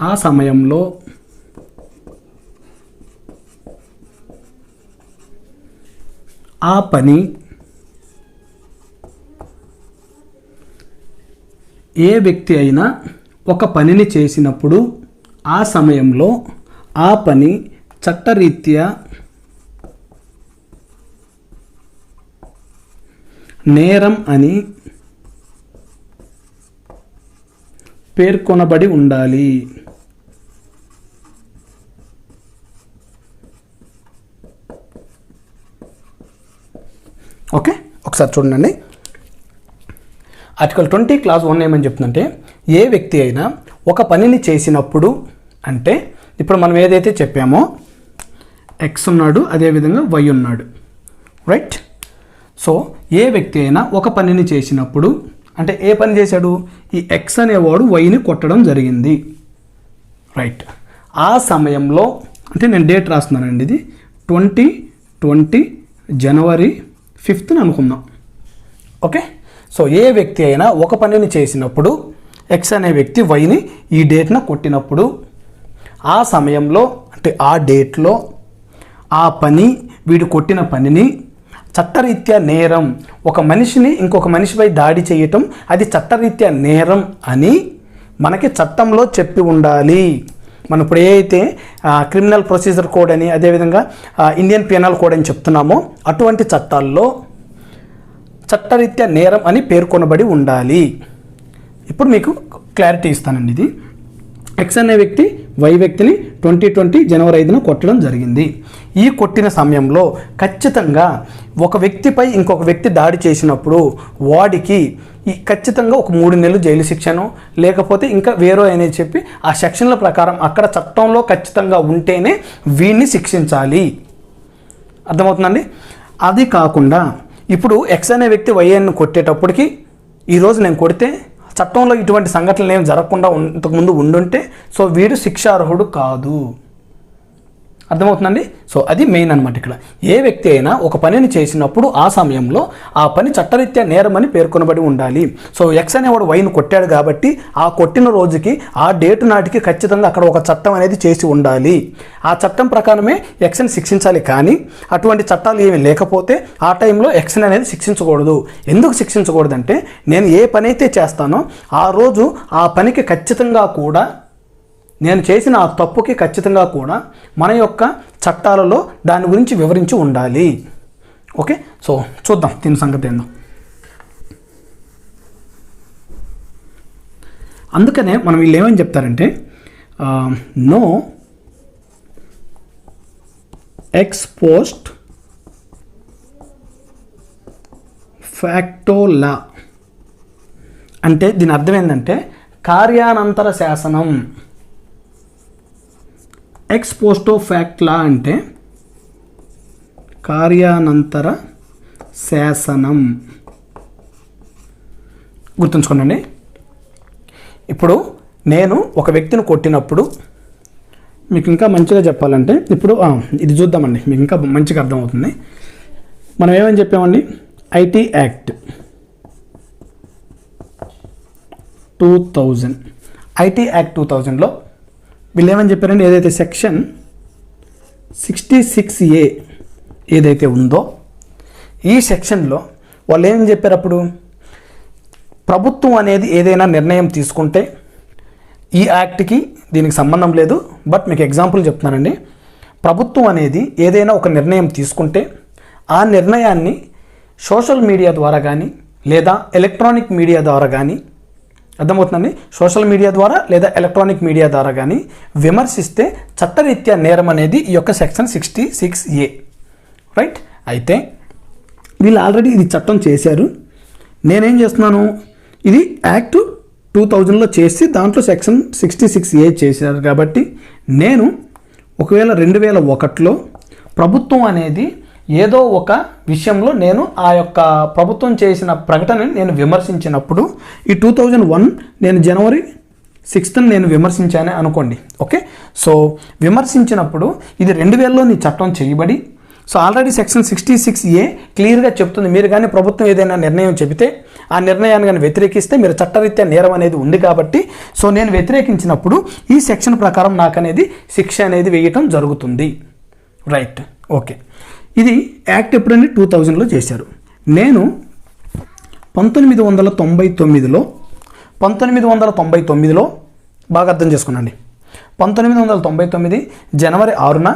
ఆ సమయంలో ఆ పని ఏ వ్యక్తి అయినా ఒక పనిని చేసినప్పుడు ఆ సమయంలో ఆ పని చట్టరీత్యా నేరం అని పేర్కొనబడి ఉండాలి. ఓకే, ఒకసారి చూడండి. ఆర్టికల్ 20 క్లాజ్ 1 ఏమని చెప్తుందంటే, ఏ వ్యక్తి అయినా ఒక పనిని చేసినప్పుడు, అంటే ఇప్పుడు మనం ఏదైతే చెప్పామో ఎక్స్ ఉన్నాడు, అదేవిధంగా వై ఉన్నాడు, రైట్. సో ఏ వ్యక్తి అయినా ఒక పనిని చేసినప్పుడు, అంటే ఏ పని చేశాడు, ఈ ఎక్స్ అనేవాడు వైని కొట్టడం జరిగింది, రైట్. ఆ సమయంలో, అంటే నేను డేట్ రాస్తున్నానండి, ఇది 2020 జనవరి 5th అనుకుందాం, ఓకే. సో ఏ వ్యక్తి అయినా ఒక పనిని చేసినప్పుడు ఎక్స్ అనే వ్యక్తి వైని ఈ డేట్న కొట్టినప్పుడు, ఆ సమయంలో అంటే ఆ డేట్లో ఆ పని, వీడు కొట్టిన పనిని చట్టరీత్యా నేరం, ఒక మనిషిని ఇంకొక మనిషిపై దాడి చేయటం అది చట్టరీత్యా నేరం అని మనకి చట్టంలో చెప్పి ఉండాలి. మనం ఇప్పుడు ఏ అయితే క్రిమినల్ ప్రొసీజర్ కోడ్ అని, అదేవిధంగా ఇండియన్ పీనల్ కోడ్ అని చెప్తున్నామో అటువంటి చట్టాల్లో చట్టరీత్యా నేరం అని పేర్కొనబడి ఉండాలి. ఇప్పుడు మీకు క్లారిటీ ఇస్తానండి. ఇది ఎక్స్ అనే వ్యక్తి వై వ్యక్తిని 2020 జనవరి 5న కొట్టడం జరిగింది. ఈ కొట్టిన సమయంలో ఖచ్చితంగా ఒక వ్యక్తిపై ఇంకొక వ్యక్తి దాడి చేసినప్పుడు వాడికి ఖచ్చితంగా ఒక 3 నెలలు జైలు శిక్షను, లేకపోతే ఇంకా వేరే అనేది చెప్పి ఆ సెక్షన్ల ప్రకారం అక్కడ చట్టంలో ఖచ్చితంగా ఉంటేనే వీడిని శిక్షించాలి. అర్థమవుతుందండి? అది కాకుండా ఇప్పుడు ఎక్స్ అనే వ్యక్తి వైఎన్ను కొట్టేటప్పటికి, ఈరోజు నేను కొడితే చట్టంలో ఇటువంటి సంఘటనలు ఏమి జరగకుండా ఇంతకుముందు ఉండుంటే సో వీడు శిక్షార్హుడు కాదు. అర్థమవుతుందండి? సో అది మెయిన్ అనమాట. ఇక్కడ ఏ వ్యక్తి అయినా ఒక పనిని చేసినప్పుడు ఆ సమయంలో ఆ పని చట్టరీత్యా నేరమని పేర్కొనబడి ఉండాలి. సో ఎక్స్ అనేవాడు వైను కొట్టాడు కాబట్టి ఆ కొట్టిన రోజుకి ఆ డేటు నాటికి ఖచ్చితంగా అక్కడ ఒక చట్టం అనేది చేసి ఉండాలి. ఆ చట్టం ప్రకారమే ఎక్స్ని శిక్షించాలి. కానీ అటువంటి చట్టాలు ఏమి లేకపోతే ఆ టైంలో ఎక్స్ని అనేది శిక్షించకూడదు. ఎందుకు శిక్షించకూడదంటే, నేను ఏ పని అయితే చేస్తానో ఆ రోజు ఆ పనికి ఖచ్చితంగా కూడా, నేను చేసిన ఆ తప్పుకి ఖచ్చితంగా కూడా మన యొక్క చట్టాలలో దాని గురించి వివరించి ఉండాలి. ఓకే, సో చూద్దాం దీని సంగతి ఏందో. అందుకనే మనం వీళ్ళు ఏమని చెప్తారంటే, నో ఎక్స్ పోస్ట్ ఫ్యాక్టో లా అంటే దీని అర్థం ఏంటంటే కార్యానంతర శాసనం. ఎక్స్ పోస్టో ఫ్యాక్ట్ లా అంటే కార్యానంతర శాసనం. గుర్తుంచుకోండి. ఇప్పుడు నేను ఒక వ్యక్తిని కొట్టినప్పుడు, మీకు ఇంకా మంచిగా చెప్పాలంటే ఇప్పుడు ఇది చూద్దామండి, మీకు ఇంకా మంచిగా అర్థమవుతుంది. మనం ఏమని చెప్పామండి, ఐటీ యాక్ట్ 2000, ఐటీ యాక్ట్ 2000లో వీళ్ళు ఏమని చెప్పారంటే, ఏదైతే సెక్షన్ 66A ఏదైతే ఉందో ఈ సెక్షన్లో వాళ్ళు ఏం చెప్పారు, అప్పుడు ప్రభుత్వం అనేది ఏదైనా నిర్ణయం తీసుకుంటే, ఈ యాక్ట్కి దీనికి సంబంధం లేదు, బట్ మీకు ఎగ్జాంపుల్ చెప్తున్నానండి. ప్రభుత్వం అనేది ఏదైనా ఒక నిర్ణయం తీసుకుంటే ఆ నిర్ణయాన్ని సోషల్ మీడియా ద్వారా కానీ లేదా ఎలక్ట్రానిక్ మీడియా ద్వారా కానీ, అర్థమవుతుందండి, సోషల్ మీడియా ద్వారా లేదా ఎలక్ట్రానిక్ మీడియా ద్వారా కానీ విమర్శిస్తే చట్టరీత్యా నేరం అనేది ఈ యొక్క సెక్షన్ 66A, రైట్. అయితే వీళ్ళు ఆల్రెడీ ఇది చట్టం చేశారు. నేనేం చేస్తున్నాను, ఇది యాక్ట్ 2000లో చేసి దాంట్లో సెక్షన్ 66A చేశారు కాబట్టి నేను ఒకవేళ 2001లో ప్రభుత్వం అనేది ఏదో ఒక విషయంలో నేను ఆ యొక్క ప్రభుత్వం చేసిన ప్రకటనని నేను విమర్శించినప్పుడు, ఈ 2001 నేను జనవరి 6th నేను విమర్శించానే అనుకోండి, ఓకే. సో విమర్శించినప్పుడు ఇది 2000లో నీ చట్టం చేయబడి, సో ఆల్రెడీ సెక్షన్ 66A క్లియర్గా చెప్తుంది, మీరు కానీ ప్రభుత్వం ఏదైనా నిర్ణయం చెబితే ఆ నిర్ణయాన్ని కానీ వ్యతిరేకిస్తే మీరు చట్టరీత్యా నేరం అనేది ఉంది కాబట్టి, సో నేను వ్యతిరేకించినప్పుడు ఈ సెక్షన్ ప్రకారం నాకు అనేది శిక్ష అనేది వేయటం జరుగుతుంది, రైట్. ఓకే, ఇది యాక్ట్ ఎప్పుడైనా 2000లో చేశారు. నేను 1999లో బాగా అర్థం చేసుకున్నాండి. 1999 జనవరి 6న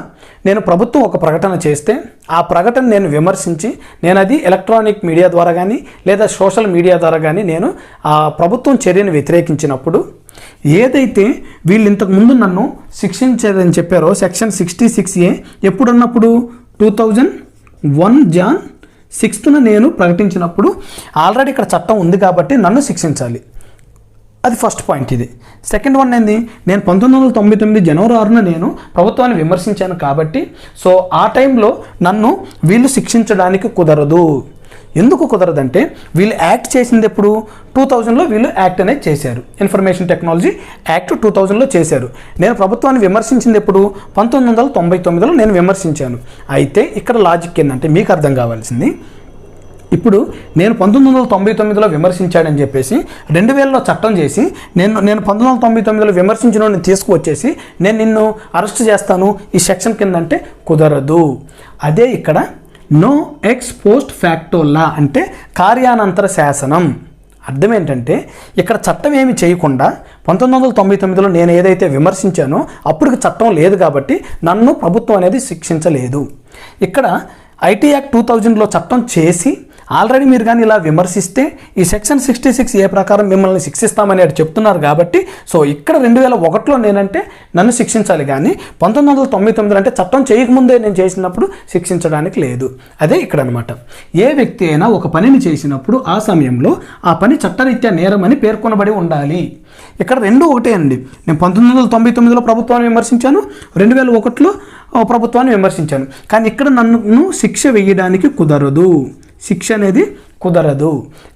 నేను ప్రభుత్వం ఒక ప్రకటన చేస్తే ఆ ప్రకటన నేను విమర్శించి నేను అది ఎలక్ట్రానిక్ మీడియా ద్వారా కానీ లేదా సోషల్ మీడియా ద్వారా కానీ నేను ఆ ప్రభుత్వం చర్యను వ్యతిరేకించినప్పుడు, ఏదైతే వీళ్ళు ఇంతకుముందు నన్ను శిక్షించారని చెప్పారో సెక్షన్ 66A ఎప్పుడున్నప్పుడు 2001 జాన్ 6th నేను ప్రకటించినప్పుడు ఆల్రెడీ ఇక్కడ చట్టం ఉంది కాబట్టి నన్ను శిక్షించాలి. అది ఫస్ట్ పాయింట్. ఇది సెకండ్ వన్ ఏంది, నేను 1999 జనవరి 6న నేను ప్రభుత్వాన్ని విమర్శించాను కాబట్టి సో ఆ టైంలో నన్ను వీళ్ళు శిక్షించడానికి కుదరదు. ఎందుకు కుదరదంటే వీళ్ళు యాక్ట్ చేసింది ఎప్పుడు 2000లో వీళ్ళు యాక్ట్ అనేది చేశారు. ఇన్ఫర్మేషన్ టెక్నాలజీ యాక్ట్ 2000లో చేశారు. నేను ప్రభుత్వాన్ని విమర్శించింది ఎప్పుడు 1999లో నేను విమర్శించాను. అయితే ఇక్కడ లాజిక్ ఏంటంటే మీకు అర్థం కావాల్సింది, ఇప్పుడు నేను 1999లో విమర్శించాడని చెప్పేసి 2000లో చట్టం చేసి నేను 1999లో విమర్శించిన తీసుకువచ్చేసి నేను నిన్ను అరెస్ట్ చేస్తాను ఈ సెక్షన్ కింద అంటే కుదరదు. అదే ఇక్కడ నో ఎక్స్ పోస్ట్ ఫ్యాక్టో లా అంటే కార్యానంతర శాసనం. అర్థం ఏంటంటే ఇక్కడ చట్టం ఏమి చేయకుండా 1999లో నేను ఏదైతే విమర్శించానో అప్పటికి చట్టం లేదు కాబట్టి నన్ను ప్రభుత్వం అనేది శిక్షించలేదు. ఇక్కడ ఐటీ యాక్ట్ 2000లో చట్టం చేసి ఆల్రెడీ మీరు కానీ ఇలా విమర్శిస్తే ఈ సెక్షన్ 66A ప్రకారం మిమ్మల్ని శిక్షిస్తామని అది చెప్తున్నారు కాబట్టి సో ఇక్కడ 2001లో నేనంటే నన్ను శిక్షించాలి కానీ 1999 అంటే చట్టం చేయకముందే నేను చేసినప్పుడు శిక్షించడానికి లేదు. అదే ఇక్కడ అనమాట. ఏ వ్యక్తి అయినా ఒక పనిని చేసినప్పుడు ఆ సమయంలో ఆ పని చట్టరీత్యా నేరమని పేర్కొనబడి ఉండాలి. ఇక్కడ రెండు ఒకటే అండి. నేను 1999లో ప్రభుత్వాన్ని విమర్శించాను, 2001లో ప్రభుత్వాన్ని విమర్శించాను. కానీ ఇక్కడ నన్ను శిక్ష వేయడానికి కుదరదు, శిక్ష అనేది కుదరదు.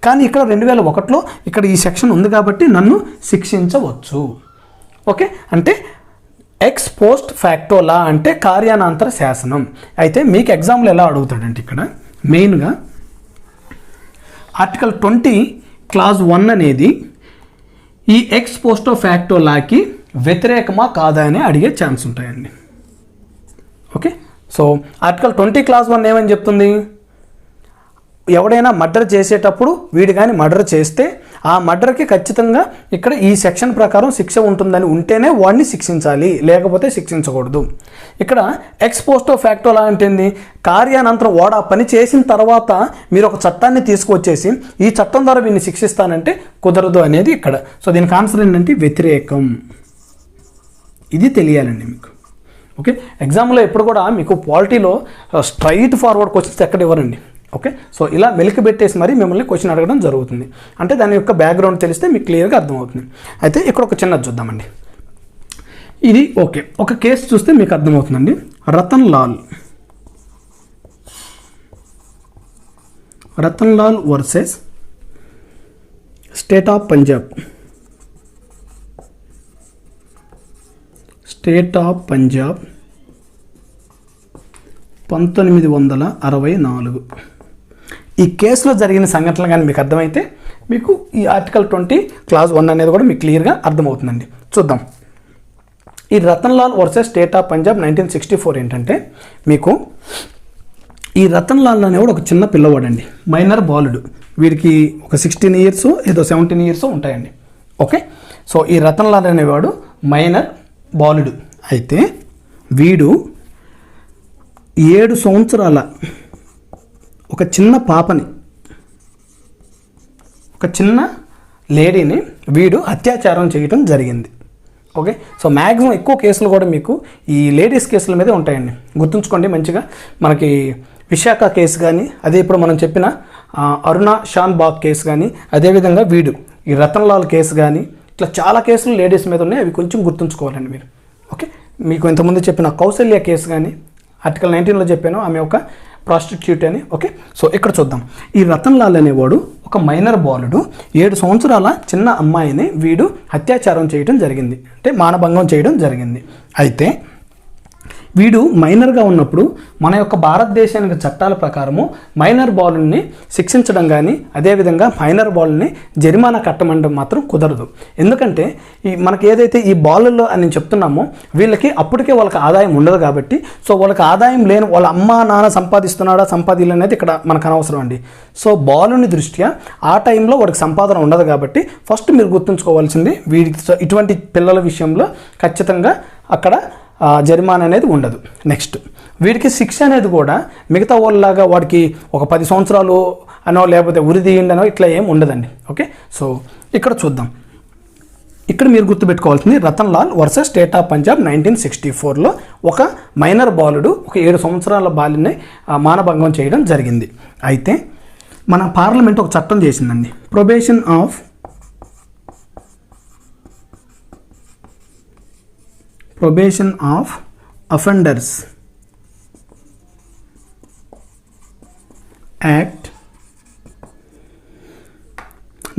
కానీ ఇక్కడ 2001లో ఇక్కడ ఈ సెక్షన్ ఉంది కాబట్టి నన్ను శిక్షించవచ్చు. ఓకే, అంటే ఎక్స్ పోస్ట్ ఫ్యాక్టో లా అంటే కార్యానంతర శాసనం. అయితే మీకు ఎగ్జాంపుల్ ఎలా అడుగుతాడంటే ఇక్కడ మెయిన్గా ఆర్టికల్ 20 క్లాజ్ 1 అనేది ఈ ఎక్స్ పోస్టో ఫ్యాక్టో లాకి వ్యతిరేకమా కాదా అని అడిగే ఛాన్స్ ఉంటాయండి. ఓకే, సో ఆర్టికల్ 20 క్లాజ్ 1 ఏమని చెప్తుంది, ఎవడైనా మర్డర్ చేసేటప్పుడు వీడు కానీ మర్డర్ చేస్తే ఆ మర్డర్కి ఖచ్చితంగా ఇక్కడ ఈ సెక్షన్ ప్రకారం శిక్ష ఉంటుందని ఉంటేనే వాడిని శిక్షించాలి, లేకపోతే శిక్షించకూడదు. ఇక్కడ ఎక్స్ పోస్టో ఫ్యాక్టో లా అంటే కార్యానంతరం వాడు ఆ పని చేసిన తర్వాత మీరు ఒక చట్టాన్ని తీసుకొచ్చేసి ఈ చట్టం ద్వారా వీడిని శిక్షిస్తానంటే కుదరదు అనేది ఇక్కడ. సో దీనికి ఆన్సర్ ఏంటంటే వ్యతిరేకం. ఇది తెలియాలండి మీకు. ఓకే, ఎగ్జామ్లో ఎప్పుడు కూడా మీకు పాలిటీలో స్ట్రైట్ ఫార్వర్డ్ క్వశ్చన్స్ ఎక్కడ ఇవ్వరండి. ఓకే, సో ఇలా మెలికి పెట్టేసి మరి మిమ్మల్ని క్వశ్చన్ అడగడం జరుగుతుంది. అంటే దాని యొక్క బ్యాక్గ్రౌండ్ తెలిస్తే మీకు క్లియర్గా అర్థమవుతుంది. అయితే ఇక్కడ ఒక చిన్నది చూద్దామండి. ఇది ఓకే, ఒక కేసు చూస్తే మీకు అర్థమవుతుందండి. Ratan Lal versus state of Punjab. 1964. ఈ కేసులో జరిగిన సంఘటనలు కానీ మీకు అర్థమైతే మీకు ఈ ఆర్టికల్ 20 క్లాజ్ 1 అనేది కూడా మీకు క్లియర్గా అర్థమవుతుందండి. చూద్దాం. ఈ Ratan Lal versus state of Punjab 1964 ఏంటంటే మీకు ఈ రతన్ లాల్ అనేవాడు ఒక చిన్న పిల్లవాడండి, మైనర్ బాలుడు. వీడికి ఒక 16 ఇయర్స్ ఏదో 17 ఇయర్స్ ఉంటాయండి. ఓకే, సో ఈ రతన్ లాల్ అనేవాడు మైనర్ బాలుడు. అయితే వీడు 7 సంవత్సరాల ఒక చిన్న పాపని, ఒక చిన్న లేడీని వీడు అత్యాచారం చేయటం జరిగింది. ఓకే, సో మ్యాక్సిమం ఎక్కువ కేసులు కూడా మీకు ఈ లేడీస్ కేసుల మీదే ఉంటాయండి. గుర్తుంచుకోండి మంచిగా. మనకి విశాఖ కేసు కానీ, అదే ఇప్పుడు మనం చెప్పిన అరుణ షాన్ బాగ్ కేసు కానీ, అదేవిధంగా వీడు ఈ రతన్ లాల్ కేసు కానీ, ఇట్లా చాలా కేసులు లేడీస్ మీద ఉన్నాయి. అవి కొంచెం గుర్తుంచుకోవాలండి మీరు. ఓకే, మీకు ఇంతకుముందు చెప్పిన కౌశల్య కేసు కానీ ఆర్టికల్ 19లో చెప్పాను, ఆమె ఒక ప్రాస్టిట్యూట్ అని. ఓకే, సో ఇక్కడ చూద్దాం. ఈ రతన్ లాల్ అనేవాడు ఒక మైనర్ బాలుడు, 7 సంవత్సరాల చిన్న అమ్మాయిని వీడు అత్యాచారం చేయడం జరిగింది, అంటే మానభంగం చేయడం జరిగింది. అయితే వీడు మైనర్గా ఉన్నప్పుడు మన యొక్క భారతదేశానికి చట్టాల ప్రకారము మైనర్ బాలుని శిక్షించడం కానీ, అదేవిధంగా మైనర్ బాలుని జరిమానా కట్టమండం మాత్రం కుదరదు. ఎందుకంటే మనకి ఏదైతే ఈ బాలుల్లో అని నేను చెప్తున్నామో వీళ్ళకి అప్పటికే వాళ్ళకి ఆదాయం ఉండదు కాబట్టి, సో వాళ్ళకి ఆదాయం లేని వాళ్ళ అమ్మ నాన్న సంపాదిస్తున్నాడా సంపాదించలేదు అనేది ఇక్కడ మనకు అనవసరం అండి. సో బాలుని దృష్ట్యా ఆ టైంలో వాడికి సంపాదన ఉండదు కాబట్టి ఫస్ట్ మీరు గుర్తుంచుకోవాల్సింది వీడికి ఇటువంటి పిల్లల విషయంలో ఖచ్చితంగా అక్కడ జరిమానా అనేది ఉండదు. నెక్స్ట్ వీడికి శిక్ష అనేది కూడా మిగతా వాళ్ళలాగా వాడికి ఒక 10 సంవత్సరాలు అనో లేకపోతే ఉరి తీయండి అనో ఇట్లా ఏం ఉండదండి. ఓకే, సో ఇక్కడ చూద్దాం. ఇక్కడ మీరు గుర్తుపెట్టుకోవాల్సింది Ratan Lal versus state of Punjab 1964లో ఒక మైనర్ బాలుడు ఒక 7 సంవత్సరాల బాలుని మానభంగం చేయడం జరిగింది. అయితే మన పార్లమెంట్ ఒక చట్టం చేసిందండి, probation of offenders act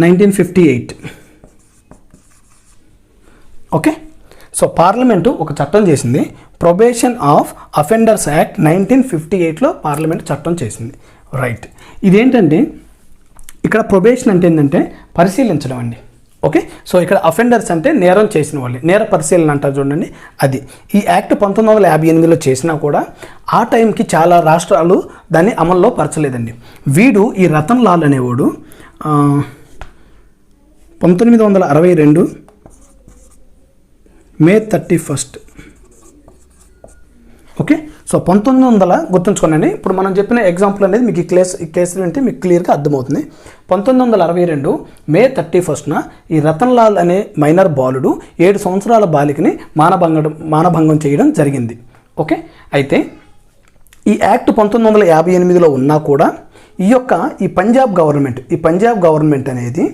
1958. Okay, so parliament ఒక చట్టం చేసింది, ప్రొబేషన్ ఆఫ్ అఫెండర్స్ యాక్ట్ 1958లో పార్లమెంట్ చట్టం చేసింది. రైట్, ఇదేంటంటే ఇక్కడ ప్రొబేషన్ అంటే ఏంటంటే పరిశీలించడం అండి. ఓకే, సో ఇక్కడ అఫెండర్స్ అంటే నేరం చేసిన వాళ్ళు, నేర పరిశీలన అంటారు చూడండి, అది. ఈ యాక్ట్ 1958లో చేసినా కూడా ఆ టైంకి చాలా రాష్ట్రాలు దాన్ని అమల్లో పరచలేదండి. వీడు ఈ రతన్ లాల్ అనేవాడు 1962 మే 31. ఓకే, సో 1900 గుర్తుంచుకోండి. ఇప్పుడు మనం చెప్పిన ఎగ్జాంపుల్ అనేది మీకు ఈ కేసులు అంటే మీకు క్లియర్గా అర్థమవుతుంది. 1962 మే 31న ఈ రతన్ లాల్ అనే మైనర్ బాలుడు 7 సంవత్సరాల బాలికని మానభంగం చేయడం జరిగింది. ఓకే, అయితే ఈ యాక్ట్ 1958లో ఉన్నా కూడా ఈ పంజాబ్ గవర్నమెంట్ అనేది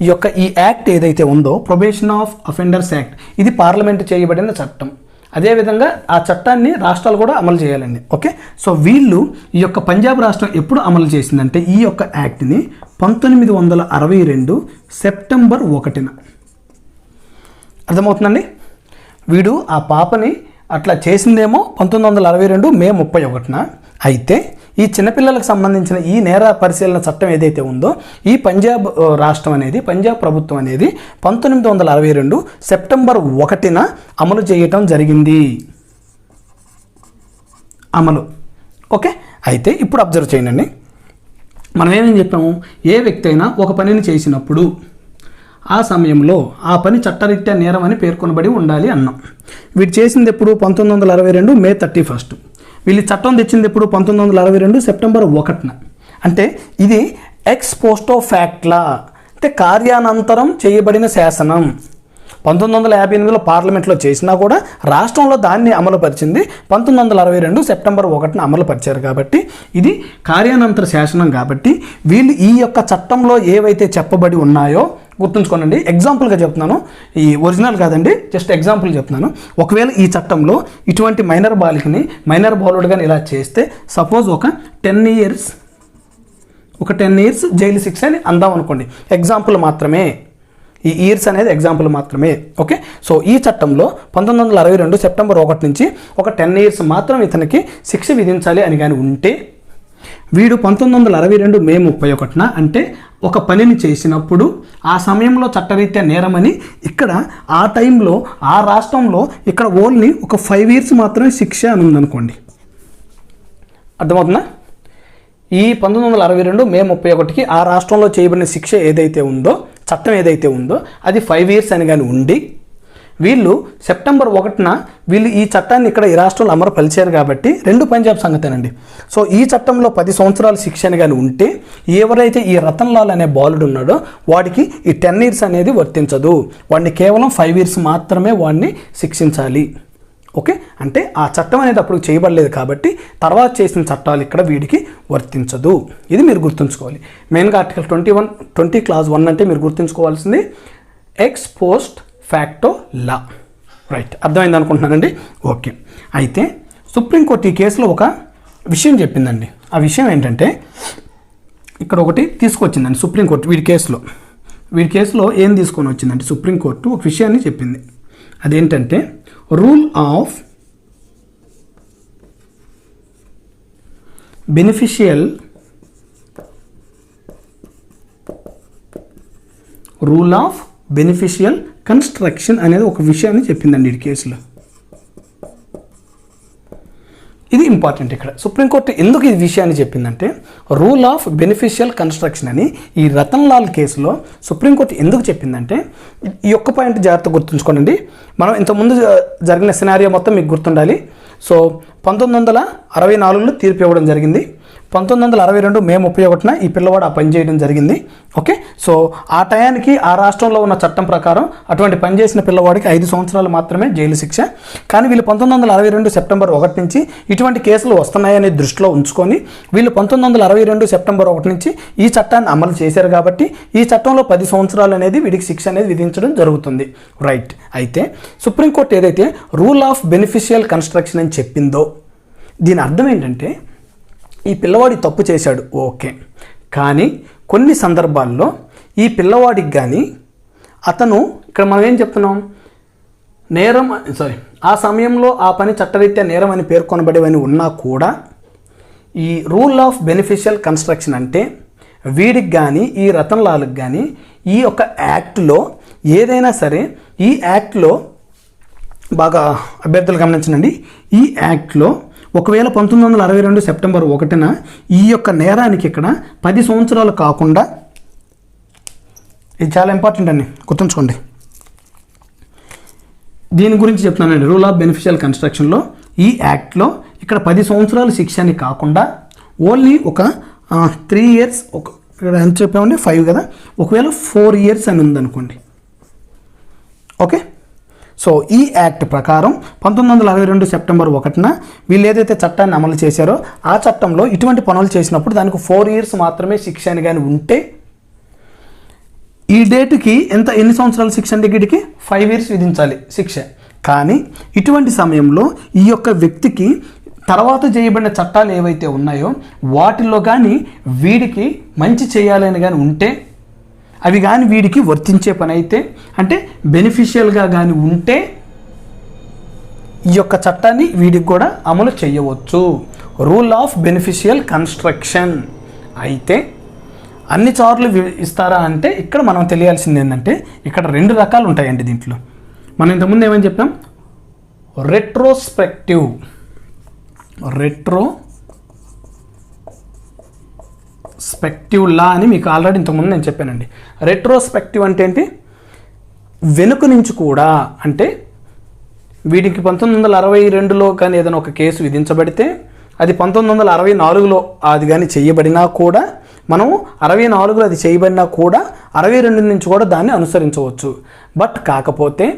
ఈ యాక్ట్ ఏదైతే ఉందో ప్రొబేషన్ ఆఫ్ అఫెండర్స్ యాక్ట్, ఇది పార్లమెంట్ చేయబడిన చట్టం. అదేవిధంగా ఆ చట్టాన్ని రాష్ట్రాలు కూడా అమలు చేయాలండి. ఓకే, సో వీళ్ళు పంజాబ్ రాష్ట్రం ఎప్పుడు అమలు చేసిందంటే ఈ యాక్ట్ని 1962 సెప్టెంబర్ 1న. అర్థమవుతుందండి? వీడు ఆ పాపని అట్లా చేసిందేమో 1962 మే 31న. అయితే ఈ చిన్నపిల్లలకు సంబంధించిన ఈ నేర పరిశీలన చట్టం ఏదైతే ఉందో ఈ పంజాబ్ రాష్ట్రం అనేది, పంజాబ్ ప్రభుత్వం అనేది 1962 సెప్టెంబర్ 1న అమలు చేయటం జరిగింది. ఓకే, అయితే ఇప్పుడు అబ్జర్వ్ చేయండి. మనం ఏమేం చెప్పాము, ఏ వ్యక్తి అయినా ఒక పనిని చేసినప్పుడు ఆ సమయంలో ఆ పని చట్టరీత్యా నేరం అని పేర్కొనబడి ఉండాలి అన్నాం. వీడు చేసింది ఎప్పుడు 1962 మే 31. వీళ్ళు చట్టం తెచ్చింది ఎప్పుడు 1962 సెప్టెంబర్ 1న. అంటే ఇది ఎక్స్ పోస్టో ఫ్యాక్ట్లా, అంటే కార్యానంతరం చేయబడిన శాసనం. 1958లో పార్లమెంట్లో చేసినా కూడా రాష్ట్రంలో దాన్ని అమలుపరిచింది 1962 సెప్టెంబర్ 1న అమలుపరిచారు. కాబట్టి ఇది కార్యానంతర శాసనం. కాబట్టి వీళ్ళు ఈ చట్టంలో ఏవైతే చెప్పబడి ఉన్నాయో గుర్తుంచుకోనండి. ఎగ్జాంపుల్గా చెప్తున్నాను, ఈ ఒరిజినల్ కాదండి, జస్ట్ ఎగ్జాంపుల్ చెప్తున్నాను. ఒకవేళ ఈ చట్టంలో ఇటువంటి మైనర్ బాలుడు కానీ ఇలా చేస్తే సపోజ్ ఒక 10 ఇయర్స్ జైలు శిక్ష అని అందాం అనుకోండి. ఎగ్జాంపుల్ మాత్రమే, ఈ ఇయర్స్ అనేది ఎగ్జాంపుల్ మాత్రమే. ఓకే, సో ఈ చట్టంలో 1962 సెప్టెంబర్ 1 నుంచి ఒక 10 ఇయర్స్ మాత్రం ఇతనికి శిక్ష విధించాలి అని కానీ ఉంటే, వీడు 1962 మే 31న అంటే ఒక పనిని చేసినప్పుడు ఆ సమయంలో చట్టరీత్యా నేరమని ఇక్కడ ఆ టైంలో ఆ రాష్ట్రంలో ఇక్కడ ఓన్లీ ఒక 5 ఇయర్స్ మాత్రమే శిక్ష అని ఉందనుకోండి. అర్థమవుతుందా? ఈ 1962 మే 31కి ఆ రాష్ట్రంలో చేయబడిన శిక్ష ఏదైతే ఉందో, చట్టం ఏదైతే ఉందో అది 5 ఇయర్స్ అని కానీ ఉండి, వీళ్ళు సెప్టెంబర్ 1న వీళ్ళు ఈ చట్టాన్ని ఇక్కడ ఈ రాష్ట్రంలో అమలుపరిచారు. కాబట్టి రెండు పంజాబ్ సంగతేనండి. సో ఈ చట్టంలో 10 సంవత్సరాల శిక్ష అని కానీ ఉంటే, ఎవరైతే ఈ రతన్ లాల్ అనే బాలుడు ఉన్నాడో వాడికి ఈ 10 ఇయర్స్ అనేది వర్తించదు. వాడిని కేవలం 5 ఇయర్స్ మాత్రమే వాడిని శిక్షించాలి. ఓకే, అంటే ఆ చట్టం అనేది అప్పుడు చేయబడలేదు కాబట్టి తర్వాత చేసిన చట్టాలు ఇక్కడ వీడికి వర్తించదు. ఇది మీరు గుర్తుంచుకోవాలి. మెయిన్గా ఆర్టికల్ 20 క్లాజ్ 1 అంటే మీరు గుర్తుంచుకోవాల్సింది ఎక్స్ పోస్ట్ ఫ్యాక్టో లా. రైట్, అర్థమైంది అనుకుంటున్నానండి. ఓకే, అయితే సుప్రీంకోర్టు ఈ కేసులో ఒక విషయం చెప్పిందండి. ఆ విషయం ఏంటంటే ఇక్కడ ఒకటి తీసుకొచ్చిందండి సుప్రీంకోర్టు. వీడి కేసులో ఏం తీసుకొని వచ్చిందంటే సుప్రీంకోర్టు ఒక విషయాన్ని చెప్పింది. అదేంటంటే రూల్ ఆఫ్ బెనిఫిషియల్ కన్స్ట్రక్షన్ అనేది ఒక విషయాన్ని చెప్పిందండి ఈ కేసులో. ఇది ఇంపార్టెంట్. ఇక్కడ సుప్రీంకోర్టు ఎందుకు ఈ విషయాన్ని చెప్పిందంటే రూల్ ఆఫ్ బెనిఫిషియల్ కన్స్ట్రక్షన్ అని ఈ రతన్ లాల్ కేసులో సుప్రీంకోర్టు ఎందుకు చెప్పిందంటే, ఈ ఒక్క పాయింట్ జాగ్రత్త గుర్తుంచుకోండి. మనం ఇంతకుముందు జరిగిన సినారియో మొత్తం మీకు గుర్తుండాలి. సో 1964లో తీర్పు ఇవ్వడం జరిగింది. 1962 మే 31న ఈ పిల్లవాడు ఆ పని చేయడం జరిగింది. ఓకే, సో ఆ టయానికి ఆ రాష్ట్రంలో ఉన్న చట్టం ప్రకారం అటువంటి పని చేసిన పిల్లవాడికి 5 సంవత్సరాలు మాత్రమే జైలు శిక్ష. కానీ వీళ్ళు 1962 సెప్టెంబర్ 1 నుంచి ఇటువంటి కేసులు వస్తున్నాయని దృష్టిలో ఉంచుకొని వీళ్ళు 1962 సెప్టెంబర్ 1 నుంచి ఈ చట్టాన్ని అమలు చేశారు కాబట్టి ఈ చట్టంలో 10 సంవత్సరాలు అనేది వీడికి శిక్ష అనేది విధించడం జరుగుతుంది. రైట్. అయితే సుప్రీంకోర్టు ఏదైతే రూల్ ఆఫ్ బెనిఫిషియల్ కన్స్ట్రక్షన్ అని చెప్పిందో దీని అర్థం ఏంటంటే ఈ పిల్లవాడి తప్పు చేశాడు ఓకే, కానీ కొన్ని సందర్భాల్లో ఈ పిల్లవాడికి కానీ అతను ఇక్కడ మనం ఏం చెప్తున్నాం, నేరం ఆ సమయంలో ఆ పని చట్టరీత్యా నేరం అని పేర్కొనబడేవని ఉన్నా కూడా ఈ రూల్ ఆఫ్ బెనిఫిషియల్ కన్స్ట్రక్షన్ అంటే వీడికి కానీ ఈ రతన్ లాల్కి కానీ ఈ యొక్క యాక్ట్లో ఏదైనా సరే ఈ యాక్ట్లో బాగా అభ్యర్థులు గమనించండి, ఈ యాక్ట్లో ఒకవేళ 1962 సెప్టెంబర్ 1న ఈ యొక్క నేరానికి ఇక్కడ 10 సంవత్సరాలు కాకుండా, ఇది చాలా ఇంపార్టెంట్ అండి గుర్తుంచుకోండి, దీని గురించి చెప్తున్నానండి. రూల్ ఆఫ్ బెనిఫిషియల్ కన్స్ట్రక్షన్లో ఈ యాక్ట్లో ఇక్కడ 10 సంవత్సరాలు శిక్ష అని కాకుండా ఓన్లీ ఒక 3 ఇయర్స్, ఇక్కడ ఎంత చెప్పామండి 5 కదా, ఒకవేళ 4 ఇయర్స్ అని ఉందనుకోండి. ఓకే, సో ఈ యాక్ట్ ప్రకారం 1962 సెప్టెంబర్ 1న వీళ్ళు ఏదైతే చట్టాన్ని అమలు చేశారో ఆ చట్టంలో ఇటువంటి పనులు చేసినప్పుడు దానికి 4 ఇయర్స్ మాత్రమే శిక్ష అని కానీ ఉంటే ఈ డేట్కి ఎన్ని సంవత్సరాల శిక్ష అంటే వీడికి 5 ఇయర్స్ విధించాలి శిక్ష. కానీ ఇటువంటి సమయంలో ఈ యొక్క వ్యక్తికి తర్వాత చేయబడిన చట్టాలు ఏవైతే ఉన్నాయో వాటిల్లో కానీ వీడికి మంచి చేయాలని కానీ ఉంటే అవి కానీ వీడికి వర్తించే పని అయితే అంటే బెనిఫిషియల్గా కానీ ఉంటే ఈ యొక్క చట్టాన్ని వీడికి కూడా అమలు చేయవచ్చు. Rule of beneficial construction. అయితే అన్ని సార్లు ఇస్తారా అంటే ఇక్కడ మనం తెలియాల్సింది ఏంటంటే ఇక్కడ 2 రకాలు ఉంటాయండి దీంట్లో. మనం ఇంతకుముందు ఏమని చెప్పాం, రెట్రోస్పెక్టివ్ లా అని మీకు ఆల్రెడీ ఇంతకుముందు నేను చెప్పానండి. రెట్రోస్పెక్టివ్ అంటే ఏంటి, వెనుక నుంచి కూడా, అంటే వీడికి 1962లో కానీ ఏదైనా ఒక కేసు విధించబడితే అది 1964లో అది కానీ చేయబడినా కూడా మనము 64లో అది చేయబడినా కూడా 62 నుంచి కూడా దాన్ని అనుసరించవచ్చు. బట్ కాకపోతే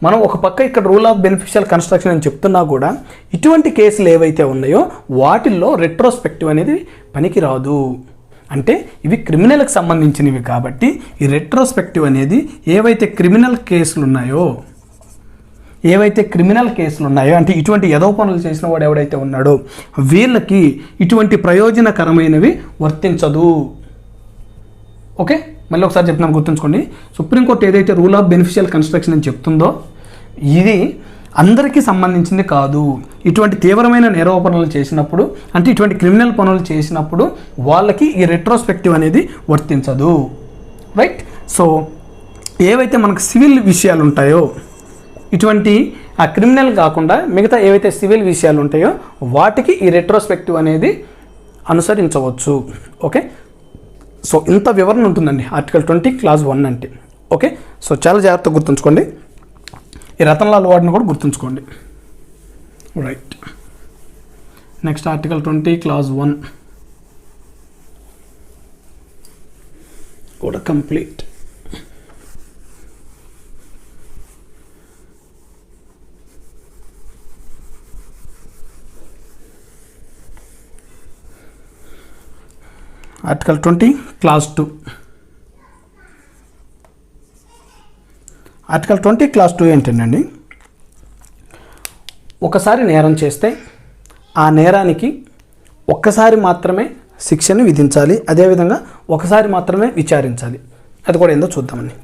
మనం ఒక పక్క ఇక్కడ రూల్ ఆఫ్ బెనిఫిషియల్ కన్స్ట్రక్షన్ అని చెప్తున్నా కూడా ఇటువంటి కేసులు ఏవైతే ఉన్నాయో వాటిల్లో రెట్రోస్పెక్టివ్ అనేది పనికి రాదు. అంటే ఇవి క్రిమినల్కి సంబంధించినవి కాబట్టి ఈ రెట్రోస్పెక్టివ్ అనేది ఏవైతే క్రిమినల్ కేసులు ఉన్నాయో అంటే ఇటువంటి ఎదవ పనులు చేసిన వాడు ఎవడైతే ఉన్నాడో వీళ్ళకి ఇటువంటి ప్రయోజనకరమైనవి వర్తించదు. ఓకే, మళ్ళీ ఒకసారి చెప్తున్నాను గుర్తుంచుకోండి. సుప్రీంకోర్టు ఏదైతే రూల్ ఆఫ్ బెనిఫిషియల్ కన్స్ట్రక్షన్ అని చెప్తుందో ఇది అందరికీ సంబంధించింది కాదు. ఇటువంటి తీవ్రమైన నేరవ పనులు చేసినప్పుడు అంటే ఇటువంటి క్రిమినల్ పనులు చేసినప్పుడు వాళ్ళకి ఈ రెట్రోస్పెక్టివ్ అనేది వర్తించదు. రైట్. సో ఏవైతే మనకు సివిల్ విషయాలు ఉంటాయో ఇటువంటి ఆ క్రిమినల్ కాకుండా మిగతా ఏవైతే సివిల్ విషయాలు ఉంటాయో వాటికి ఈ రెట్రోస్పెక్టివ్ అనేది అనుసరించవచ్చు. ఓకే, సో ఇంత వివరణ ఉంటుందండి ఆర్టికల్ 20 క్లాజ్ 1 అంటే. ఓకే, సో చాలా జాగ్రత్తగా గుర్తుంచుకోండి. ఈ రతన్ లాల్ వార్డుని కూడా గుర్తుంచుకోండి. రైట్. నెక్స్ట్ ఆర్టికల్ 20 క్లాజ్ 1 కూడా complete. Article 20 clause 2. Article 20 clause 2 ఏంటండి, ఒకసారి నేరం చేస్తే ఆ నేరానికి ఒక్కసారి మాత్రమే శిక్షను విధించాలి, అదేవిధంగా ఒకసారి మాత్రమే విచారించాలి. అది కూడా ఏందో చూద్దామండి.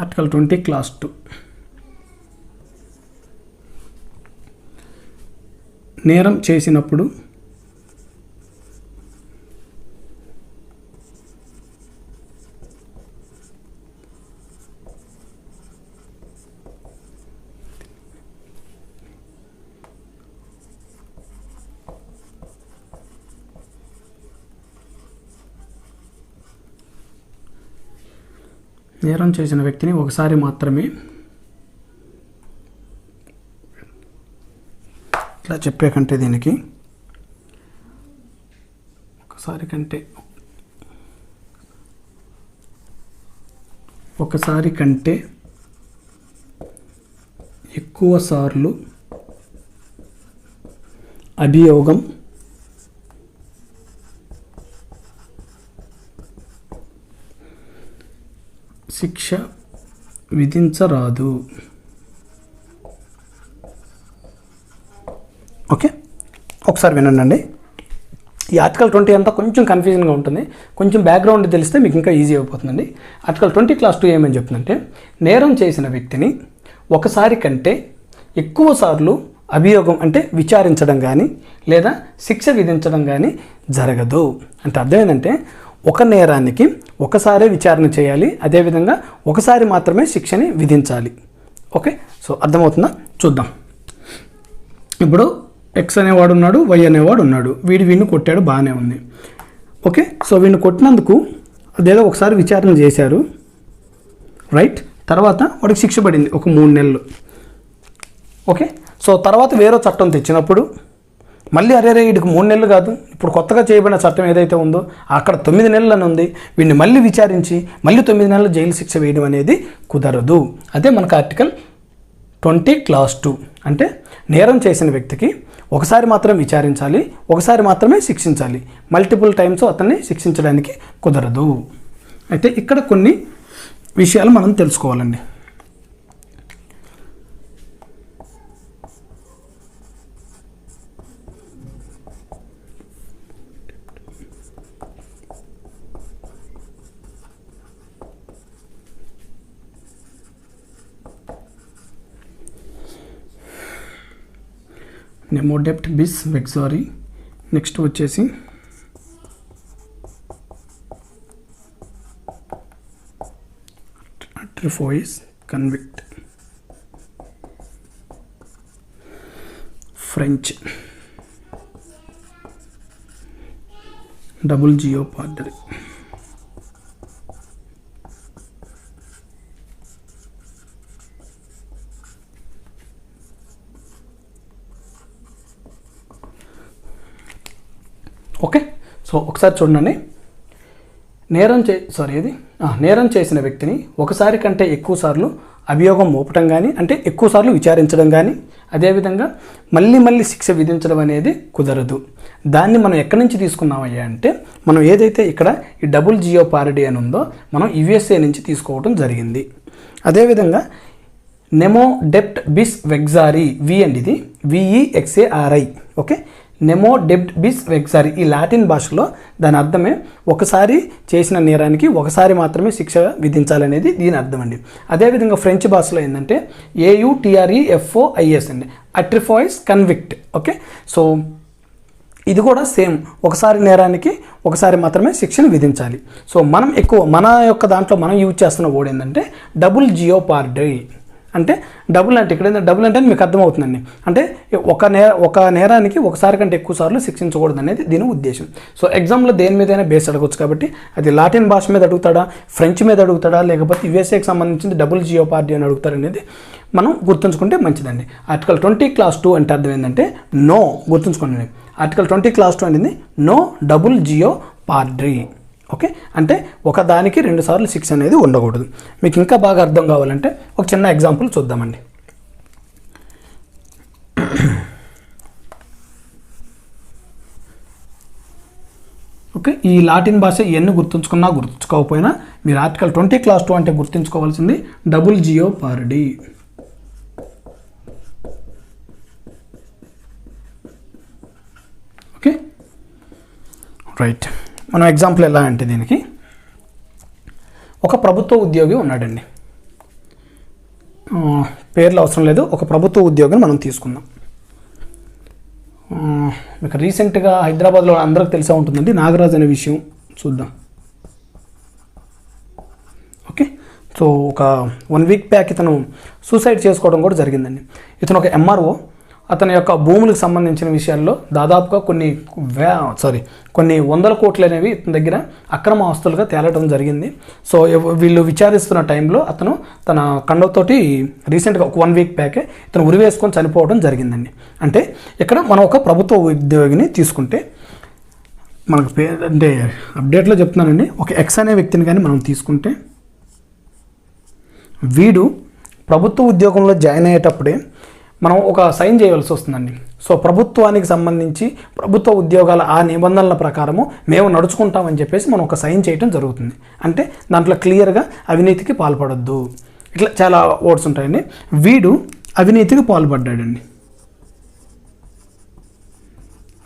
ఆర్టికల్ 20 క్లాజ్ 2 నేరం చేసినప్పుడు నేరం చేసిన వ్యక్తిని ఒకసారి మాత్రమే ఇట్లా చెప్పే కంటే దీనికి ఒకసారి కంటే ఎక్కువ సార్లు అభియోగం శిక్ష విధించరాదు. ఓకే, ఒకసారి వినండి. ఈ ఆర్టికల్ 20 అంతా కొంచెం కన్ఫ్యూజన్గా ఉంటుంది. కొంచెం బ్యాక్గ్రౌండ్ తెలిస్తే మీకు ఇంకా ఈజీ అయిపోతుందండి. ఆర్టికల్ 20 క్లాస్ 2 ఏమని చెప్తుందంటే, నేరం చేసిన వ్యక్తిని ఒకసారి కంటే ఎక్కువ సార్లు అభియోగం అంటే విచారించడం కానీ లేదా శిక్ష విధించడం కానీ జరగదు. అంటే అర్థం ఏంటంటే, ఒక నేరానికి ఒకసారి విచారణ చేయాలి, అదేవిధంగా ఒకసారి మాత్రమే శిక్షని విధించాలి. ఓకే, సో అర్థమవుతుందా? చూద్దాం. ఇప్పుడు ఎక్స్ అనేవాడు ఉన్నాడు, వై అనేవాడు ఉన్నాడు. వీడిని కొట్టాడు, బాగానే ఉంది. ఓకే, సో వీడిని కొట్టినందుకు అదేదో ఒకసారి విచారణ చేశారు, రైట్. తర్వాత వాడికి శిక్ష పడింది ఒక 3 నెలలు. ఓకే, సో తర్వాత వేరే చట్టం తెచ్చినప్పుడు మళ్ళీ అరే వీడికి 3 నెలలు కాదు, ఇప్పుడు కొత్తగా చేయబడిన చట్టం ఏదైతే ఉందో అక్కడ 9 నెలలు అని ఉంది, వీడిని మళ్ళీ విచారించి మళ్ళీ 9 నెలలు జైలు శిక్ష వేయడం అనేది కుదరదు. అదే మనకు ఆర్టికల్ 20 క్లాస్ 2 అంటే నేరం చేసిన వ్యక్తికి ఒకసారి మాత్రం విచారించాలి, ఒకసారి మాత్రమే శిక్షించాలి, మల్టిపుల్ టైమ్స్ అతన్ని శిక్షించడానికి కుదరదు. అయితే ఇక్కడ కొన్ని విషయాలు మనం తెలుసుకోవాలండి. నెమో డెప్ట్ బిస్ వెక్సారీ. నెక్స్ట్ వచ్చేసి autrefois convict, French double jeopardy. Okay, so ఒకసారి చూడండి. నేరం చేసిన వ్యక్తిని ఒకసారి కంటే ఎక్కువ సార్లు అభియోగం మోపటం కానీ అంటే ఎక్కువ సార్లు విచారించడం కానీ అదేవిధంగా మళ్ళీ శిక్ష విధించడం అనేది కుదరదు. దాన్ని మనం ఎక్కడి నుంచి తీసుకున్నామయ్యా అంటే, మనం ఏదైతే ఇక్కడ ఈ డబుల్ జియోపార్డరీ అని ఉందో మనం యుఎస్ఏ నుంచి తీసుకోవడం జరిగింది. అదేవిధంగా నెమో డెప్ట్ బిస్ వెక్సారీ, వి అండి ఇది, VEXARI. ఓకే, నెమో డెప్ట్ బిస్ వెక్సారీ ఈ లాటిన్ భాషలో దాని అర్థమే ఒకసారి చేసిన నేరానికి ఒకసారి మాత్రమే శిక్ష విధించాలనేది దీని అర్థం అండి. అదేవిధంగా ఫ్రెంచ్ భాషలో ఏంటంటే AUTREFOIS అండి, అట్రిఫోయిస్ కన్విక్ట్. ఓకే, సో ఇది కూడా సేమ్, ఒకసారి నేరానికి ఒకసారి మాత్రమే శిక్షను విధించాలి. సో మన యొక్క దాంట్లో మనం యూజ్ చేస్తున్న వర్డ్ ఏంటంటే డబుల్ జియోపార్డరీ. అంటే డబుల్ అంటే ఇక్కడ డబుల్ అంటే మీకు అర్థమవుతుందండి, అంటే ఒక నేరానికి ఒకసారి కంటే ఎక్కువ సార్లు శిక్షించకూడదు అనేది దీని ఉద్దేశం. సో ఎగ్జామ్లో దేని మీదైనా బేస్ అడగవచ్చు కాబట్టి అది లాటిన్ భాష మీద అడుగుతాడా, ఫ్రెంచ్ మీద అడుగుతాడా, లేకపోతే యుఎస్ఏకి సంబంధించింది డబుల్ జియోపార్డరీ అని అడుగుతారు అనేది మనం గుర్తుంచుకుంటే మంచిదండి. ఆర్టికల్ 20 క్లాస్ 2 అంటే అర్థం ఏంటంటే నో, గుర్తుంచుకోండి. ఆర్టికల్ 20 క్లాస్ 2 అనేది నో డబుల్ జియోపార్డరీ. ఓకే, అంటే ఒకదానికి 2 సార్లు శిక్ష అనేది ఉండకూడదు. మీకు ఇంకా బాగా అర్థం కావాలంటే ఒక చిన్న ఎగ్జాంపుల్ చూద్దామండి. ఓకే, ఈ లాటిన్ భాష ఎన్ని గుర్తుంచుకున్నా గుర్తుంచుకోకపోయినా మీరు ఆర్టికల్ 20 క్లాస్ 2 అంటే గుర్తుంచుకోవాల్సింది డబుల్ జియోపార్డరీ. Okay, right. మనం ఎగ్జాంపుల్ ఎలా అంటే దీనికి ఒక ప్రభుత్వ ఉద్యోగి ఉన్నాడండి, పేర్లు అవసరం లేదు, ఒక ప్రభుత్వ ఉద్యోగిని మనం తీసుకుందాం. మీకు రీసెంట్గా హైదరాబాద్లో అందరికి తెలిసే ఉంటుందండి నాగరాజ్ అనే విషయం చూద్దాం. ఓకే, సో ఒక 1 వీక్ బ్యాక్ ఇతను సూసైడ్ చేసుకోవడం కూడా జరిగిందండి. ఇతను ఒక MRO, అతని యొక్క భూములకు సంబంధించిన విషయాల్లో దాదాపుగా కొన్ని వందల కోట్లు అనేవి ఇతని దగ్గర అక్రమ ఆస్తులుగా తేలటం జరిగింది. సో వీళ్ళు విచారిస్తున్న టైంలో అతను తన కండతోటి రీసెంట్గా ఒక 1 వీక్ బ్యాకే ఇతను ఉరివేసుకొని చనిపోవడం జరిగిందండి. అంటే ఇక్కడ మనం ఒక ప్రభుత్వ ఉద్యోగిని తీసుకుంటే మనకు అంటే అప్డేట్లో చెప్తున్నానండి, ఒక ఎక్స్ అనే వ్యక్తిని కానీ మనం తీసుకుంటే వీడు ప్రభుత్వ ఉద్యోగంలో జాయిన్ అయ్యేటప్పుడే మనం ఒక సైన్ చేయవలసి వస్తుందండి. సో ప్రభుత్వానికి సంబంధించి ప్రభుత్వ ఉద్యోగాల ఆ నిబంధనల ప్రకారము మేము నడుచుకుంటామని చెప్పేసి మనం ఒక సైన్ చేయడం జరుగుతుంది. అంటే దాంట్లో క్లియర్గా అవినీతికి పాల్పడొద్దు, ఇట్లా చాలా వర్డ్స్ ఉంటాయండి. వీడు అవినీతికి పాల్పడ్డాడండి,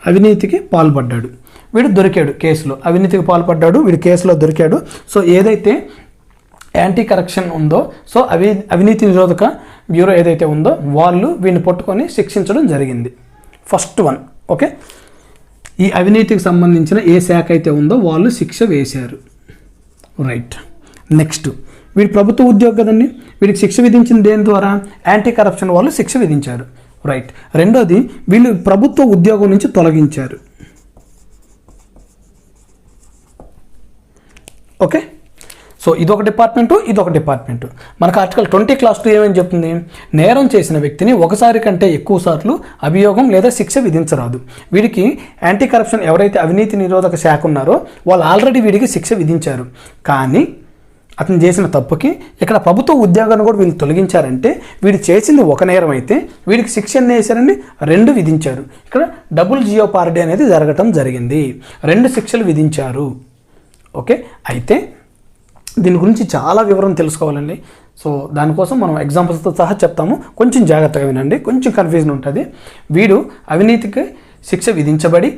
అవినీతికి పాల్పడ్డాడు, వీడు దొరికాడు కేసులో, అవినీతికి పాల్పడ్డాడు, వీడు కేసులో దొరికాడు. సో ఏదైతే యాంటీ కరప్షన్ ఉందో, సో అవినీతి నిరోధక బ్యూరో ఏదైతే ఉందో వాళ్ళు వీడిని పట్టుకొని శిక్షించడం జరిగింది. First one. ఓకే, ఈ అవినీతికి సంబంధించిన ఏ శాఖ అయితే ఉందో వాళ్ళు శిక్ష వేశారు. రైట్. నెక్స్ట్, వీడి ప్రభుత్వ ఉద్యోగం కదండి, వీడికి శిక్ష విధించింది దేని ద్వారా? యాంటీ కరప్షన్ వాళ్ళు శిక్ష విధించారు. రైట్. రెండోది, వీళ్ళు ప్రభుత్వ ఉద్యోగం నుంచి తొలగించారు. ఓకే, సో ఇదొక డిపార్ట్మెంటు. మనకు ఆర్టికల్ 20 క్లాస్ 2 ఏమని చెప్తుంది? నేరం చేసిన వ్యక్తిని ఒకసారి కంటే ఎక్కువ సార్లు అభియోగం లేదా శిక్ష విధించరాదు. వీడికి యాంటీ కరప్షన్ ఎవరైతే అవినీతి నిరోధక శాఖ ఉన్నారో వాళ్ళు ఆల్రెడీ వీడికి శిక్ష విధించారు. కానీ అతను చేసిన తప్పుకి ఇక్కడ ప్రభుత్వ ఉద్యోగాన్ని కూడా వీళ్ళు తొలగించారంటే వీడు చేసింది ఒక నేరం అయితే వీడికి శిక్ష ఎన్ని వేశారండి? 2 విధించారు. ఇక్కడ డబుల్ జియోపార్డీ అనేది జరగటం జరిగింది, 2 శిక్షలు విధించారు. ఓకే, అయితే దీని గురించి చాలా వివరం తెలుసుకోవాలండి. సో దానికోసం మనం ఎగ్జాంపుల్స్తో సహా చెప్తాము, కొంచెం జాగ్రత్తగా వినండి, కొంచెం కన్ఫ్యూజన్ ఉంటుంది. వీడు అవినీతికి శిక్ష విధించబడి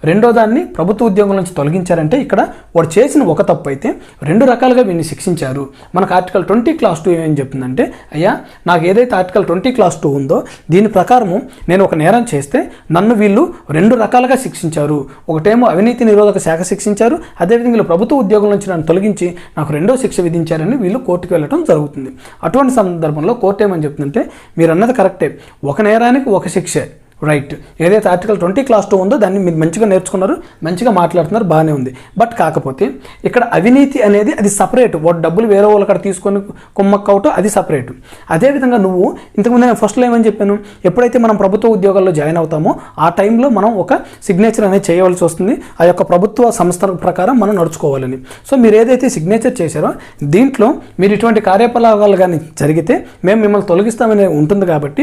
రెండో దాన్ని ప్రభుత్వ ఉద్యోగం నుంచి తొలగించారంటే ఇక్కడ వాడు చేసిన ఒక తప్పు అయితే 2 రకాలుగా వీడిని శిక్షించారు. మనకు ఆర్టికల్ 20 క్లాస్ 2 ఏమని చెప్తుందంటే, అయ్యా నాకు ఏదైతే ఆర్టికల్ 20 క్లాస్ 2 ఉందో దీని ప్రకారము నేను ఒక నేరం చేస్తే నన్ను వీళ్ళు 2 రకాలుగా శిక్షించారు. ఒకటేమో అవినీతి నిరోధక శాఖ శిక్షించారు, అదేవిధంగా ప్రభుత్వ ఉద్యోగం నుంచి నన్ను తొలగించి నాకు 2వ శిక్ష విధించారని వీళ్ళు కోర్టుకు వెళ్ళడం జరుగుతుంది. అటువంటి సందర్భంలో కోర్టు ఏమని చెప్తుందంటే, మీరు అన్నది కరెక్టే, ఒక నేరానికి ఒక శిక్షే. రైట్. ఏదైతే ఆర్టికల్ 20 క్లాస్ 2 ఉందో దాన్ని మీరు మంచిగా నేర్చుకున్నారు, మంచిగా మాట్లాడుతున్నారు, బాగానే ఉంది. బట్ కాకపోతే ఇక్కడ అవినీతి అనేది అది సపరేట్. వాడు డబ్బులు వేరే వాళ్ళ కాడ తీసుకొని కుమ్మక్కవటం అది సపరేట్. అదేవిధంగా నువ్వు ఇంతకుముందు నేను ఫస్ట్లో ఏమని చెప్పాను, ఎప్పుడైతే మనం ప్రభుత్వ ఉద్యోగాల్లో జాయిన్ అవుతామో ఆ టైంలో మనం ఒక సిగ్నేచర్ అనేది చేయవలసి వస్తుంది, ఆ యొక్క ప్రభుత్వ సంస్థ ప్రకారం మనం నడుచుకోవాలని. సో మీరు ఏదైతే సిగ్నేచర్ చేశారో దీంట్లో మీరు ఇటువంటి కార్యకలాపాలు కానీ జరిగితే మేము మిమ్మల్ని తొలగిస్తామని ఉంటుంది. కాబట్టి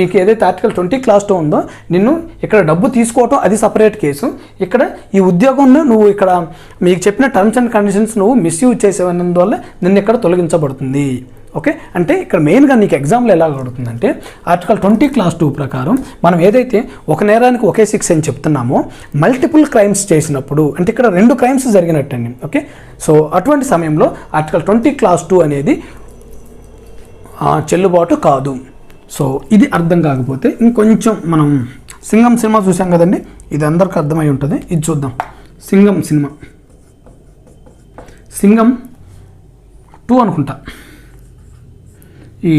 మీకు ఏదైతే ఆర్టికల్ 20 క్లాస్ 2 ఉందో నిన్ను ఇక్కడ డబ్బు తీసుకోవటం అది సపరేట్ కేసు. ఇక్కడ ఈ ఉద్యోగంలో నువ్వు ఇక్కడ మీకు చెప్పిన టర్మ్స్ అండ్ కండిషన్స్ నువ్వు మిస్యూజ్ చేసేవన్నందువల్ల నిన్ను ఇక్కడ తొలగించబడుతుంది. ఓకే, అంటే ఇక్కడ మెయిన్గా నీకు ఎగ్జామ్లో ఎలా అడుగుతుందంటే ఆర్టికల్ 20 క్లాస్ 2 ప్రకారం మనం ఏదైతే ఒక నేరానికి ఒకే శిక్ష అని చెప్తున్నామో మల్టిపుల్ క్రైమ్స్ చేసినప్పుడు అంటే ఇక్కడ 2 క్రైమ్స్ జరిగినట్టండి. ఓకే, సో అటువంటి సమయంలో ఆర్టికల్ 20 క్లాస్ 2 అనేది చెల్లుబాటు కాదు. సో ఇది అర్థం కాకపోతే ఇంకొంచెం మనం సింగం సినిమా చూసాం కదండి, ఇది అందరికీ అర్థమై ఉంటుంది. ఇది చూద్దాం. సింగం 2 అనుకుంటా. ఈ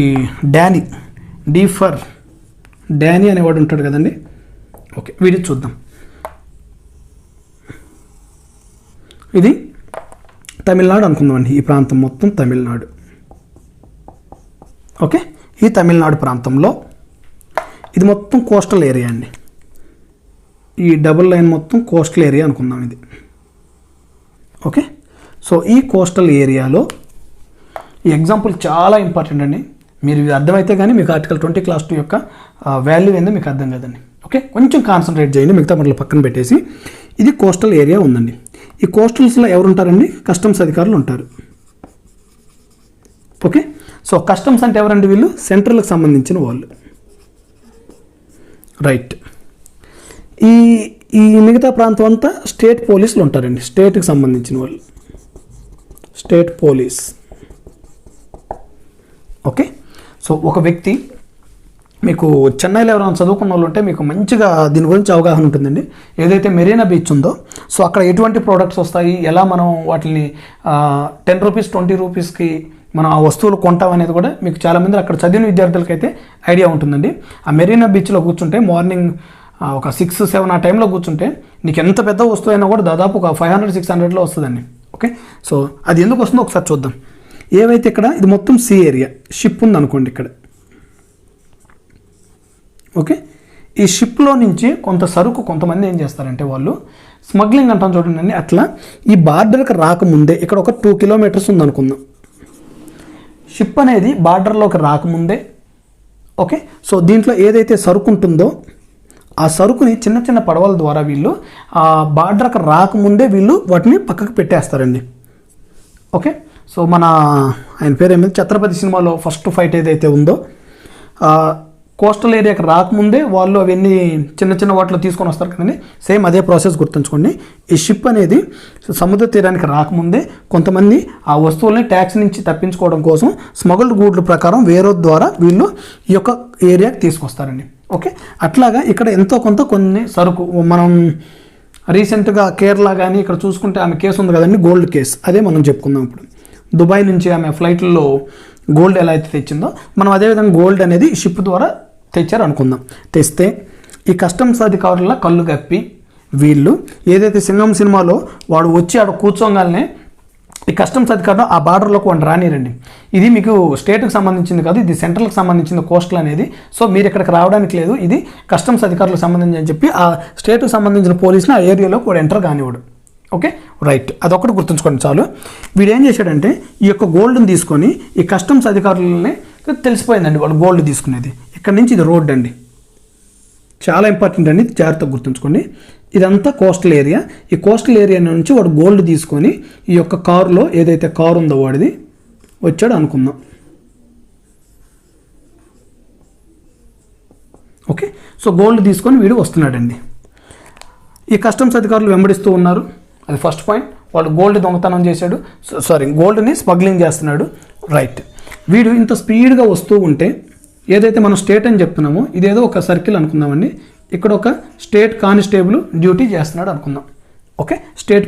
డానీ అనేవాడు ఉంటాడు కదండి. ఓకే, వీడియో చూద్దాం. ఇది తమిళనాడు అనుకుందామండి, ఈ ప్రాంతం మొత్తం తమిళనాడు. ఓకే, ఈ తమిళనాడు ప్రాంతంలో ఇది మొత్తం కోస్టల్ ఏరియా అండి. ఈ డబుల్ లైన్ మొత్తం కోస్టల్ ఏరియా అనుకుందాం ఇది. ఓకే, సో ఈ కోస్టల్ ఏరియాలో ఈ ఎగ్జాంపుల్ చాలా ఇంపార్టెంట్ అండి. మీరు ఇది అర్థమైతే కానీ మీకు ఆర్టికల్ 20 క్లాస్ 2 యొక్క వాల్యూ ఏందో మీకు అర్థం కదండి. ఓకే, కొంచెం కాన్సన్ట్రేట్ చేయండి, మిగతా మనలో పక్కన పెట్టేసి. ఇది కోస్టల్ ఏరియా ఉందండి. ఈ కోస్టల్స్లో ఎవరు ఉంటారండి? కస్టమ్స్ అధికారులు ఉంటారు. ఓకే, సో కస్టమ్స్ అంటే ఎవరండి? వీళ్ళు సెంట్రల్కి సంబంధించిన వాళ్ళు. రైట్. ఈ మిగతా ప్రాంతం అంతా స్టేట్ పోలీసులు ఉంటారండి, స్టేట్కి సంబంధించిన వాళ్ళు, స్టేట్ పోలీస్. ఓకే, సో ఒక వ్యక్తి మీకు చెన్నైలో ఎవరైనా చదువుకున్న వాళ్ళు ఉంటే మీకు మంచిగా దీని గురించి అవగాహన ఉంటుందండి. ఏదైతే మెరీనా బీచ్ ఉందో సో అక్కడ ఎటువంటి ప్రోడక్ట్స్ వస్తాయి, ఎలా మనం వాటిని 10 రూపీస్ 20 రూపీస్కి మనం ఆ వస్తువులు కొంటాం అనేది కూడా మీకు చాలామంది అక్కడ చదివిన విద్యార్థులకి అయితే ఐడియా ఉంటుందండి. ఆ మెరీనా బీచ్లో కూర్చుంటే మార్నింగ్ ఒక 6-7 ఆ టైంలో కూర్చుంటే నీకు ఎంత పెద్ద వస్తువు అయినా కూడా దాదాపు ఒక 500-600లో వస్తుందండి. ఓకే, సో అది ఎందుకు వస్తుందో ఒకసారి చూద్దాం. ఏవైతే ఇక్కడ ఇది మొత్తం సీ ఏరియా, షిప్ ఉంది అనుకోండి ఇక్కడ. ఓకే, ఈ షిప్లో నుంచి కొంత సరుకు కొంతమంది ఏం చేస్తారంటే వాళ్ళు స్మగ్లింగ్ అంటాం చూడండి, అట్లా ఈ బార్డర్కి రాకముందే ఇక్కడ ఒక 2 కిలోమీటర్స్ ఉందనుకుందాం. షిప్ అనేది బార్డర్లోకి రాకముందే ఓకే, సో దీంట్లో ఏదైతే సరుకు ఉంటుందో ఆ సరుకుని చిన్న చిన్న పడవల ద్వారా వీళ్ళు ఆ బార్డర్కి రాకముందే వీళ్ళు వాటిని పక్కకు పెట్టేస్తారండి. ఓకే, సో మన ఆయన పేరు ఏమైంది, ఛత్రపతి సినిమాలో ఫస్ట్ ఫైట్ ఏదైతే ఉందో కోస్టల్ ఏరియాకి రాకముందే వాళ్ళు అవన్నీ చిన్న చిన్న వాటిలో తీసుకొని వస్తారు కదండి. సేమ్ అదే ప్రాసెస్ గుర్తుంచుకోండి. ఈ షిప్ అనేది సముద్ర తీరానికి రాకముందే కొంతమంది ఆ వస్తువుల్ని ట్యాక్స్ నుంచి తప్పించుకోవడం కోసం స్మగుల్డ్ గూడ్ల ప్రకారం వేరే ద్వారా వీళ్ళు ఈ యొక్క ఏరియాకి తీసుకొస్తారండి. ఓకే, అట్లాగా ఇక్కడ ఎంతో కొంత కొన్ని సరుకు మనం రీసెంట్గా కేరళ కానీ ఇక్కడ చూసుకుంటే ఆమె కేసు ఉంది కదండి, గోల్డ్ కేసు, అదే మనం చెప్పుకుందాం. ఇప్పుడు దుబాయ్ నుంచి ఆమె ఫ్లైట్లో గోల్డ్ ఎలా అయితే తెచ్చిందో మనం అదేవిధంగా గోల్డ్ అనేది షిప్ ద్వారా తెచ్చారు అనుకుందాం. తెస్తే ఈ కస్టమ్స్ అధికారుల కళ్ళు కప్పి వీళ్ళు ఏదైతే సింగం సినిమాలో వాడు వచ్చి ఆడ కూర్చోగానే ఈ కస్టమ్స్ అధికారులు ఆ బార్డర్లోకి వాడిని రానిరండి. ఇది మీకు స్టేట్కి సంబంధించింది కాదు, ఇది సెంట్రల్కి సంబంధించిన కోస్టల్ అనేది. సో మీరు ఇక్కడికి రావడానికి లేదు, ఇది కస్టమ్స్ అధికారులకు సంబంధించి అని చెప్పి ఆ స్టేట్కి సంబంధించిన పోలీసుని ఆ ఏరియాలోకి వాడు ఎంటర్ కానివాడు. ఓకే రైట్, అదొకటి గుర్తుంచుకోండి చాలు. వీడు ఏం చేశాడంటే ఈ యొక్క గోల్డ్ని తీసుకొని ఈ కస్టమ్స్ అధికారులని తెలిసిపోయిందండి వాడు గోల్డ్ తీసుకునేది. ఇక్కడ నుంచి ఇది రోడ్ అండి, చాలా ఇంపార్టెంట్ అండి, జాగ్రత్తగా గుర్తుంచుకోండి. ఇదంతా కోస్టల్ ఏరియా. ఈ కోస్టల్ ఏరియా నుంచి వాడు గోల్డ్ తీసుకొని ఈ యొక్క కారులో ఏదైతే కారు ఉందో వాడిది వచ్చాడు అనుకుందాం. ఓకే, సో గోల్డ్ తీసుకొని వీడు వస్తున్నాడండి. ఈ కస్టమ్స్ అధికారులు వెంబడిస్తూ ఉన్నారు, అది ఫస్ట్ పాయింట్. వాడు గోల్డ్ దొంగతనం చేశాడు, గోల్డ్ని స్మగ్లింగ్ చేస్తున్నాడు. రైట్, వీడు ఇంత స్పీడ్గా వస్తూ ఉంటే ఏదైతే మనం స్టేట్ అని చెప్తున్నామో ఇదేదో ఒక సర్కిల్ అనుకుందామండి. ఇక్కడ ఒక స్టేట్ కానిస్టేబుల్ డ్యూటీ చేస్తున్నాడు అనుకుందాం. ఓకే, స్టేట్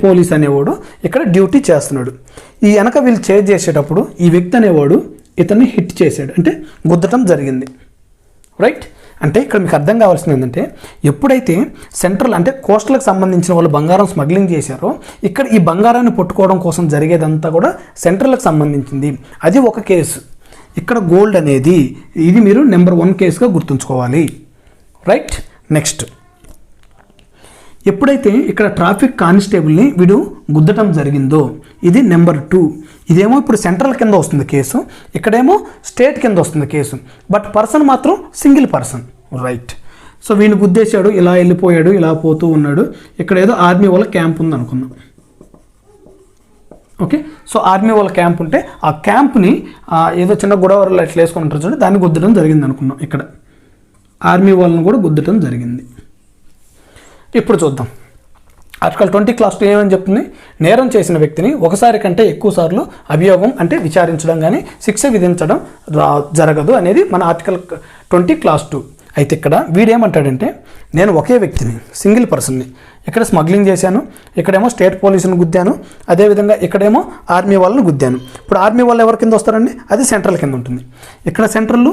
పోలీస్ అనేవాడు ఇక్కడ డ్యూటీ చేస్తున్నాడు. ఈ వెనక వీళ్ళు చేజ్ చేసేటప్పుడు ఈ వ్యక్తి అనేవాడు ఇతన్ని హిట్ చేశాడు, అంటే గుద్దటం జరిగింది. రైట్, అంటే ఇక్కడ మీకు అర్థం కావాల్సింది ఏంటంటే ఎప్పుడైతే సెంట్రల్ అంటే కోస్టల్కి సంబంధించిన వాళ్ళు బంగారం స్మగ్లింగ్ చేశారో ఇక్కడ ఈ బంగారాన్ని పట్టుకోవడం కోసం జరిగేదంతా కూడా సెంట్రల్కి సంబంధించింది. అది ఒక కేసు. ఇక్కడ గోల్డ్ అనేది ఇది మీరు నెంబర్ 1 కేసుగా గుర్తుంచుకోవాలి. రైట్, నెక్స్ట్ ఎప్పుడైతే ఇక్కడ ట్రాఫిక్ కానిస్టేబుల్ని వీడు గుద్దటం జరిగిందో ఇది నెంబర్ 2. ఇదేమో ఇప్పుడు సెంట్రల్ కింద వస్తుంది కేసు, ఇక్కడేమో స్టేట్ కింద వస్తుంది కేసు. బట్ పర్సన్ మాత్రం సింగిల్ పర్సన్. రైట్, సో వీడిని గుద్దేశాడు, ఇలా వెళ్ళిపోయాడు, ఇలా పోతూ ఉన్నాడు. ఇక్కడ ఏదో ఆర్మీ వాళ్ళ క్యాంప్ ఉంది అనుకుందాం. ఓకే, సో ఆర్మీ వాళ్ళ క్యాంప్ ఉంటే ఆ క్యాంప్ని ఏదో చిన్న గొడవలు ఇట్లా వేసుకొని ఉంటారు చూడండి, దాన్ని గుద్దడం జరిగింది అనుకున్నాం. ఇక్కడ ఆర్మీ వాళ్ళని కూడా గుద్దడం జరిగింది. ఇప్పుడు చూద్దాం. ఆర్టికల్ 20 క్లాస్ 2 ఏమని చెప్తుంది, నేరం చేసిన వ్యక్తిని ఒకసారి కంటే ఎక్కువ సార్లు అభియోగం అంటే విచారించడం కానీ శిక్ష విధించడం జరగదు అనేది మన ఆర్టికల్ 20 క్లాస్ 2. అయితే ఇక్కడ వీడేమంటాడంటే నేను ఒకే వ్యక్తిని, సింగిల్ పర్సన్ని ఇక్కడ స్మగ్లింగ్ చేశాను, ఇక్కడేమో స్టేట్ పోలీసుని గుద్దాను, అదేవిధంగా ఇక్కడేమో ఆర్మీ వాళ్ళని గుద్దాను. ఇప్పుడు ఆర్మీ వాళ్ళు ఎవరి కింద వస్తారండి, అది సెంట్రల్ కింద ఉంటుంది. ఇక్కడ సెంట్రల్,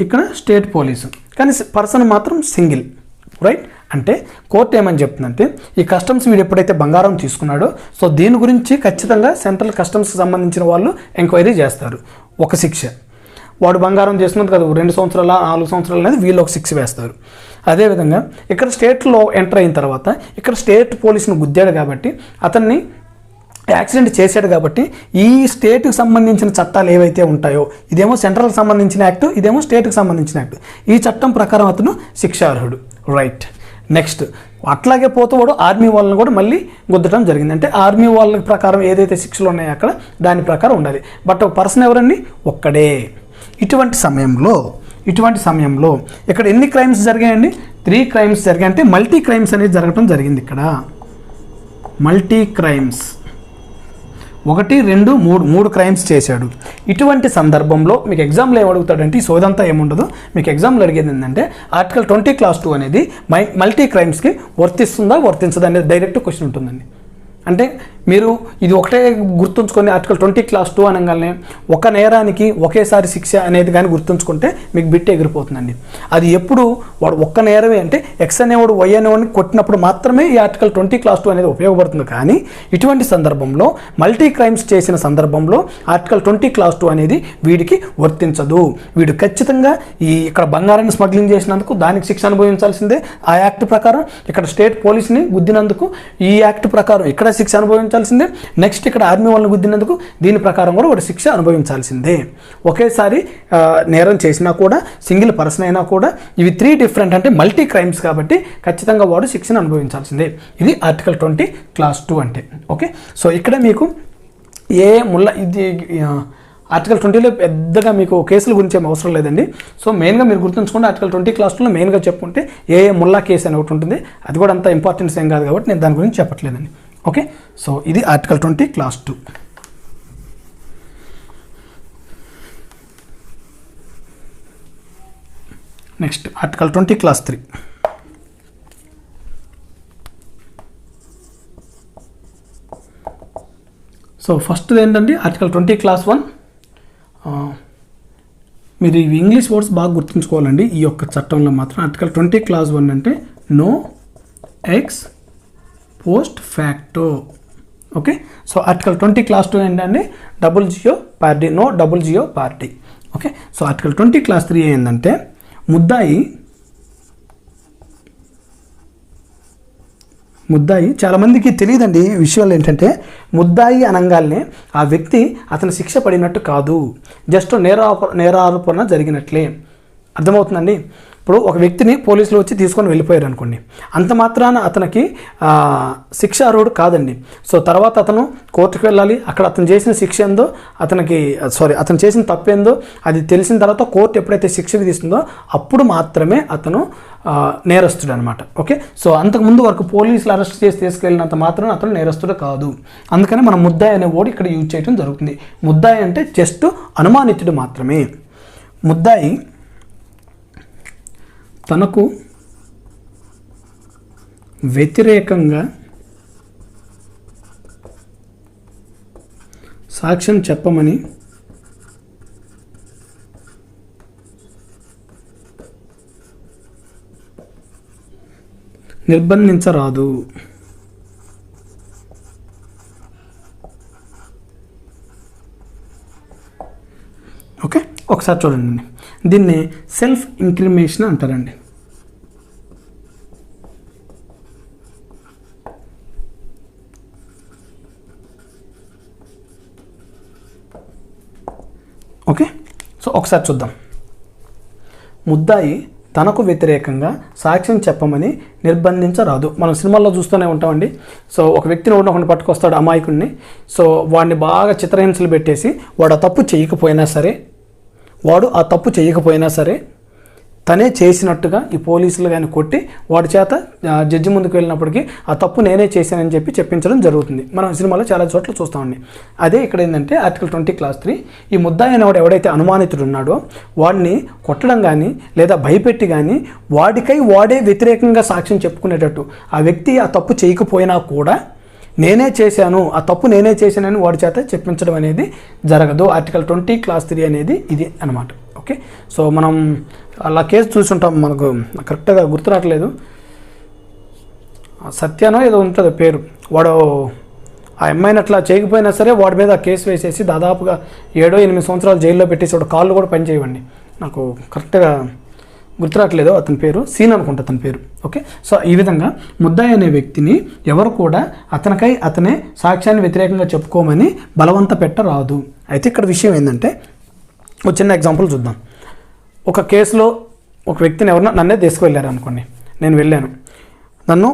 ఇక్కడ స్టేట్ పోలీసు, కానీ పర్సన్ మాత్రం సింగిల్. రైట్, అంటే కోర్టు ఏమని చెప్తుందంటే ఈ కస్టమ్స్ వీడు ఎప్పుడైతే బంగారం తీసుకున్నాడో సో దీని గురించి ఖచ్చితంగా సెంట్రల్ కస్టమ్స్కి సంబంధించిన వాళ్ళు ఎంక్వైరీ చేస్తారు. ఒక శిక్ష వాడు బంగారం చేస్తున్నది కదా 2 సంవత్సరాల 4 సంవత్సరాలు అనేది వీళ్ళు ఒక శిక్ష వేస్తారు. అదేవిధంగా ఇక్కడ స్టేట్లో ఎంటర్ అయిన తర్వాత ఇక్కడ స్టేట్ పోలీసును గుద్దాడు కాబట్టి అతన్ని యాక్సిడెంట్ చేశాడు కాబట్టి ఈ స్టేట్కి సంబంధించిన చట్టాలు ఏవైతే ఉంటాయో ఇదేమో సెంట్రల్కి సంబంధించిన యాక్ట్, ఇదేమో స్టేట్కి సంబంధించిన యాక్ట్, ఈ చట్టం ప్రకారం అతను శిక్షార్హుడు. రైట్, నెక్స్ట్ అట్లాగే పోతూ ఆర్మీ వాళ్ళని కూడా మళ్ళీ గుద్దటం జరిగింది. అంటే ఆర్మీ వాళ్ళ ప్రకారం ఏదైతే శిక్షలు ఉన్నాయో అక్కడ దాని ప్రకారం ఉండాలి. బట్ పర్సన్ ఎవరండి, ఒక్కడే. ఇటువంటి సమయంలో ఇక్కడ ఎన్ని క్రైమ్స్ జరిగాయండి, 3 క్రైమ్స్ జరిగాయి. అంటే మల్టీ క్రైమ్స్ అనేది జరగడం జరిగింది. ఇక్కడ మల్టీ క్రైమ్స్ 1, 2, 3 క్రైమ్స్ చేశాడు. ఇటువంటి సందర్భంలో మీకు ఎగ్జామ్లో ఏమడుగుతాడంటే ఈ సోదంతా ఏముండదు. మీకు ఎగ్జామ్లో అడిగేది ఏంటంటే ఆర్టికల్ 20 క్లాస్ 2 అనేది మల్టీ క్రైమ్స్కి వర్తిస్తుందా వర్తించదా అనేది డైరెక్ట్ క్వశ్చన్ ఉంటుందండి. అంటే మీరు ఇది ఒకటే గుర్తుంచుకొని ఆర్టికల్ 20 క్లాస్ 2 అనగానే ఒక నేరానికి ఒకేసారి శిక్ష అనేది కానీ గుర్తుంచుకుంటే మీకు బిట్ ఎగిరిపోతుందండి. అది ఎప్పుడు వాడు ఒక్క నేరమే అంటే ఎక్స్ అనేవాడు వై అనేవాడిని కొట్టినప్పుడు మాత్రమే ఈ ఆర్టికల్ 20 క్లాస్ 2 అనేది ఉపయోగపడుతుంది. కానీ ఇటువంటి సందర్భంలో మల్టీ క్రైమ్స్ చేసిన సందర్భంలో ఆర్టికల్ 20 క్లాస్ 2 అనేది వీడికి వర్తించదు. వీడు ఖచ్చితంగా ఇక్కడ బంగారాన్ని స్మగ్లింగ్ చేసినందుకు దానికి శిక్ష అనుభవించాల్సిందే ఆ యాక్ట్ ప్రకారం. ఇక్కడ స్టేట్ పోలీస్ని గుద్దినందుకు ఈ యాక్ట్ ప్రకారం ఇక్కడ శిక్ష అనుభవించాల్సిందే. నెక్స్ట్ ఇక్కడ ఆర్మీ వాళ్ళని గుద్దినందుకు దీని ప్రకారం కూడా వాడు శిక్ష అనుభవించాల్సిందే. ఒకేసారి నేరం చేసినా కూడా సింగిల్ పర్సన్ అయినా కూడా ఇవి 3 డిఫరెంట్ అంటే మల్టీ క్రైమ్స్ కాబట్టి ఖచ్చితంగా వాడు శిక్షను అనుభవించాల్సిందే. ఇది ఆర్టికల్ 20 క్లాస్ 2 అంటే. ఓకే, సో ఇక్కడ మీకు ఇది ఆర్టికల్ 20లో పెద్దగా మీకు కేసుల గురించి ఏం అవసరం లేదండి. సో మెయిన్గా మీరు గుర్తుంచుకోండి ఆర్టికల్ 20 క్లాస్ 2లో మెయిన్గా చెప్పుకుంటే ముల్లా కేసు అని ఒకటి ఉంటుంది. అది కూడా అంత ఇంపార్టెన్స్ ఏం కాదు కాబట్టి నేను దాని గురించి చెప్పట్లేదండి. ఓకే, సో ఇది article 20 clause 2. Next article 20 clause 3. So first ఏంటంటే ఆర్టికల్ 20 క్లాస్ 1. మీరు ఇవి ఇంగ్లీష్ వర్డ్స్ బాగా గుర్తుంచుకోవాలండి. ఈ యొక్క చట్టంలో మాత్రం ఆర్టికల్ 20 క్లాస్ 1 అంటే no ex post facto. Okay, so article 20 clause 2 ఏంటంటే double jeopardy, no double jeopardy. Okay, so article 20 clause 3 ఏంటంటే ముద్దాయి చాలామందికి తెలియదండి. విషయాలు ఏంటంటే ముద్దాయి అనగానే ఆ వ్యక్తి అతను శిక్ష పడినట్టు కాదు, జస్ట్ నేరారోపణ జరిగినట్లే. అర్థమవుతుందండి. ఇప్పుడు ఒక వ్యక్తిని పోలీసులు వచ్చి తీసుకొని వెళ్ళిపోయారు అనుకోండి, అంత మాత్రాన అతనికి శిక్ష అర్హుడు కాదండి. సో తర్వాత అతను కోర్టుకు వెళ్ళాలి. అక్కడ అతను చేసిన శిక్ష ఏందో అతను చేసిన తప్పేందో అది తెలిసిన తర్వాత కోర్టు ఎప్పుడైతే శిక్ష విధిస్తుందో అప్పుడు మాత్రమే అతను నేరస్తుడు అనమాట. ఓకే, సో అంతకుముందు వరకు పోలీసులు అరెస్ట్ చేసి తీసుకెళ్ళినంత మాత్రం అతను నేరస్తుడు కాదు. అందుకని మనం ముద్దాయి అనే వర్డ్ ఇక్కడ యూజ్ చేయడం జరుగుతుంది. ముద్దాయి అంటే జస్ట్ అనుమానితుడు మాత్రమే. ముద్దాయి తనకు వ్యతిరేకంగా సాక్ష్యం చెప్పమని నిర్బంధించరాదు. ఓకే, ఒకసారి చూడండి. దీన్ని సెల్ఫ్ ఇంక్రిమినేషన్ అంటారండి. ఓకే, సో ఒకసారి చూద్దాం. ముద్దాయి తనకు వ్యతిరేకంగా సాక్ష్యం చెప్పమని నిర్బంధించరాదు. మనం సినిమాల్లో చూస్తూనే ఉంటామండి. సో ఒక వ్యక్తిని ఒకరిని పట్టుకొస్తాడు అమాయకుడిని. సో వాడిని బాగా చిత్రహింసలు పెట్టేసి వాడు ఆ తప్పు చేయకపోయినా సరే తనే చేసినట్టుగా ఈ పోలీసులు కానీ కొట్టి వాడి చేత జడ్జి ముందుకు వెళ్ళినప్పటికీ ఆ తప్పు నేనే చేశానని చెప్పించడం జరుగుతుంది. మనం సినిమాలో చాలా చోట్ల చూస్తామండి. అదే ఇక్కడ ఏంటంటే ఆర్టికల్ 20 క్లాస్ 3 ఈ ముద్దాయి అనేవాడు ఎవడైతే అనుమానితుడు ఉన్నాడో వాడిని కొట్టడం కానీ లేదా భయపెట్టి కానీ వాడే వ్యతిరేకంగా సాక్ష్యం చెప్పుకునేటట్టు ఆ వ్యక్తి ఆ తప్పు చేయకపోయినా కూడా ఆ తప్పు నేనే చేశానని వాడి చేత చెప్పించడం అనేది జరగదు. ఆర్టికల్ 20 క్లాస్ 3 అనేది ఇది అనమాట. ఓకే, సో మనం అలా కేసు చూసుంటాం, మనకు కరెక్ట్గా గుర్తు రావట్లేదు. సత్యానో ఏదో ఉంటుంది పేరు. వాడు ఆ అమ్మాయిని అట్లా చేయకపోయినా సరే వాడి మీద కేసు వేసేసి దాదాపుగా 7-8 సంవత్సరాలు జైల్లో పెట్టేసి వాడు కాళ్ళు కూడా పని చేయవండి. నాకు కరెక్ట్గా గుర్తురాట్లేదు అతని పేరు, సీన్ అనుకుంటా అతని పేరు. ఓకే, సో ఈ విధంగా ముద్దాయి అనే వ్యక్తిని ఎవరు కూడా అతనే సాక్ష్యాన్ని వ్యతిరేకంగా చెప్పుకోమని బలవంత పెట్టరాదు. అయితే ఇక్కడ విషయం ఏంటంటే ఒక చిన్న ఎగ్జాంపుల్ చూద్దాం. ఒక కేసులో ఒక వ్యక్తిని నన్నే తీసుకువెళ్ళారు అనుకోండి. నేను వెళ్ళాను, నన్ను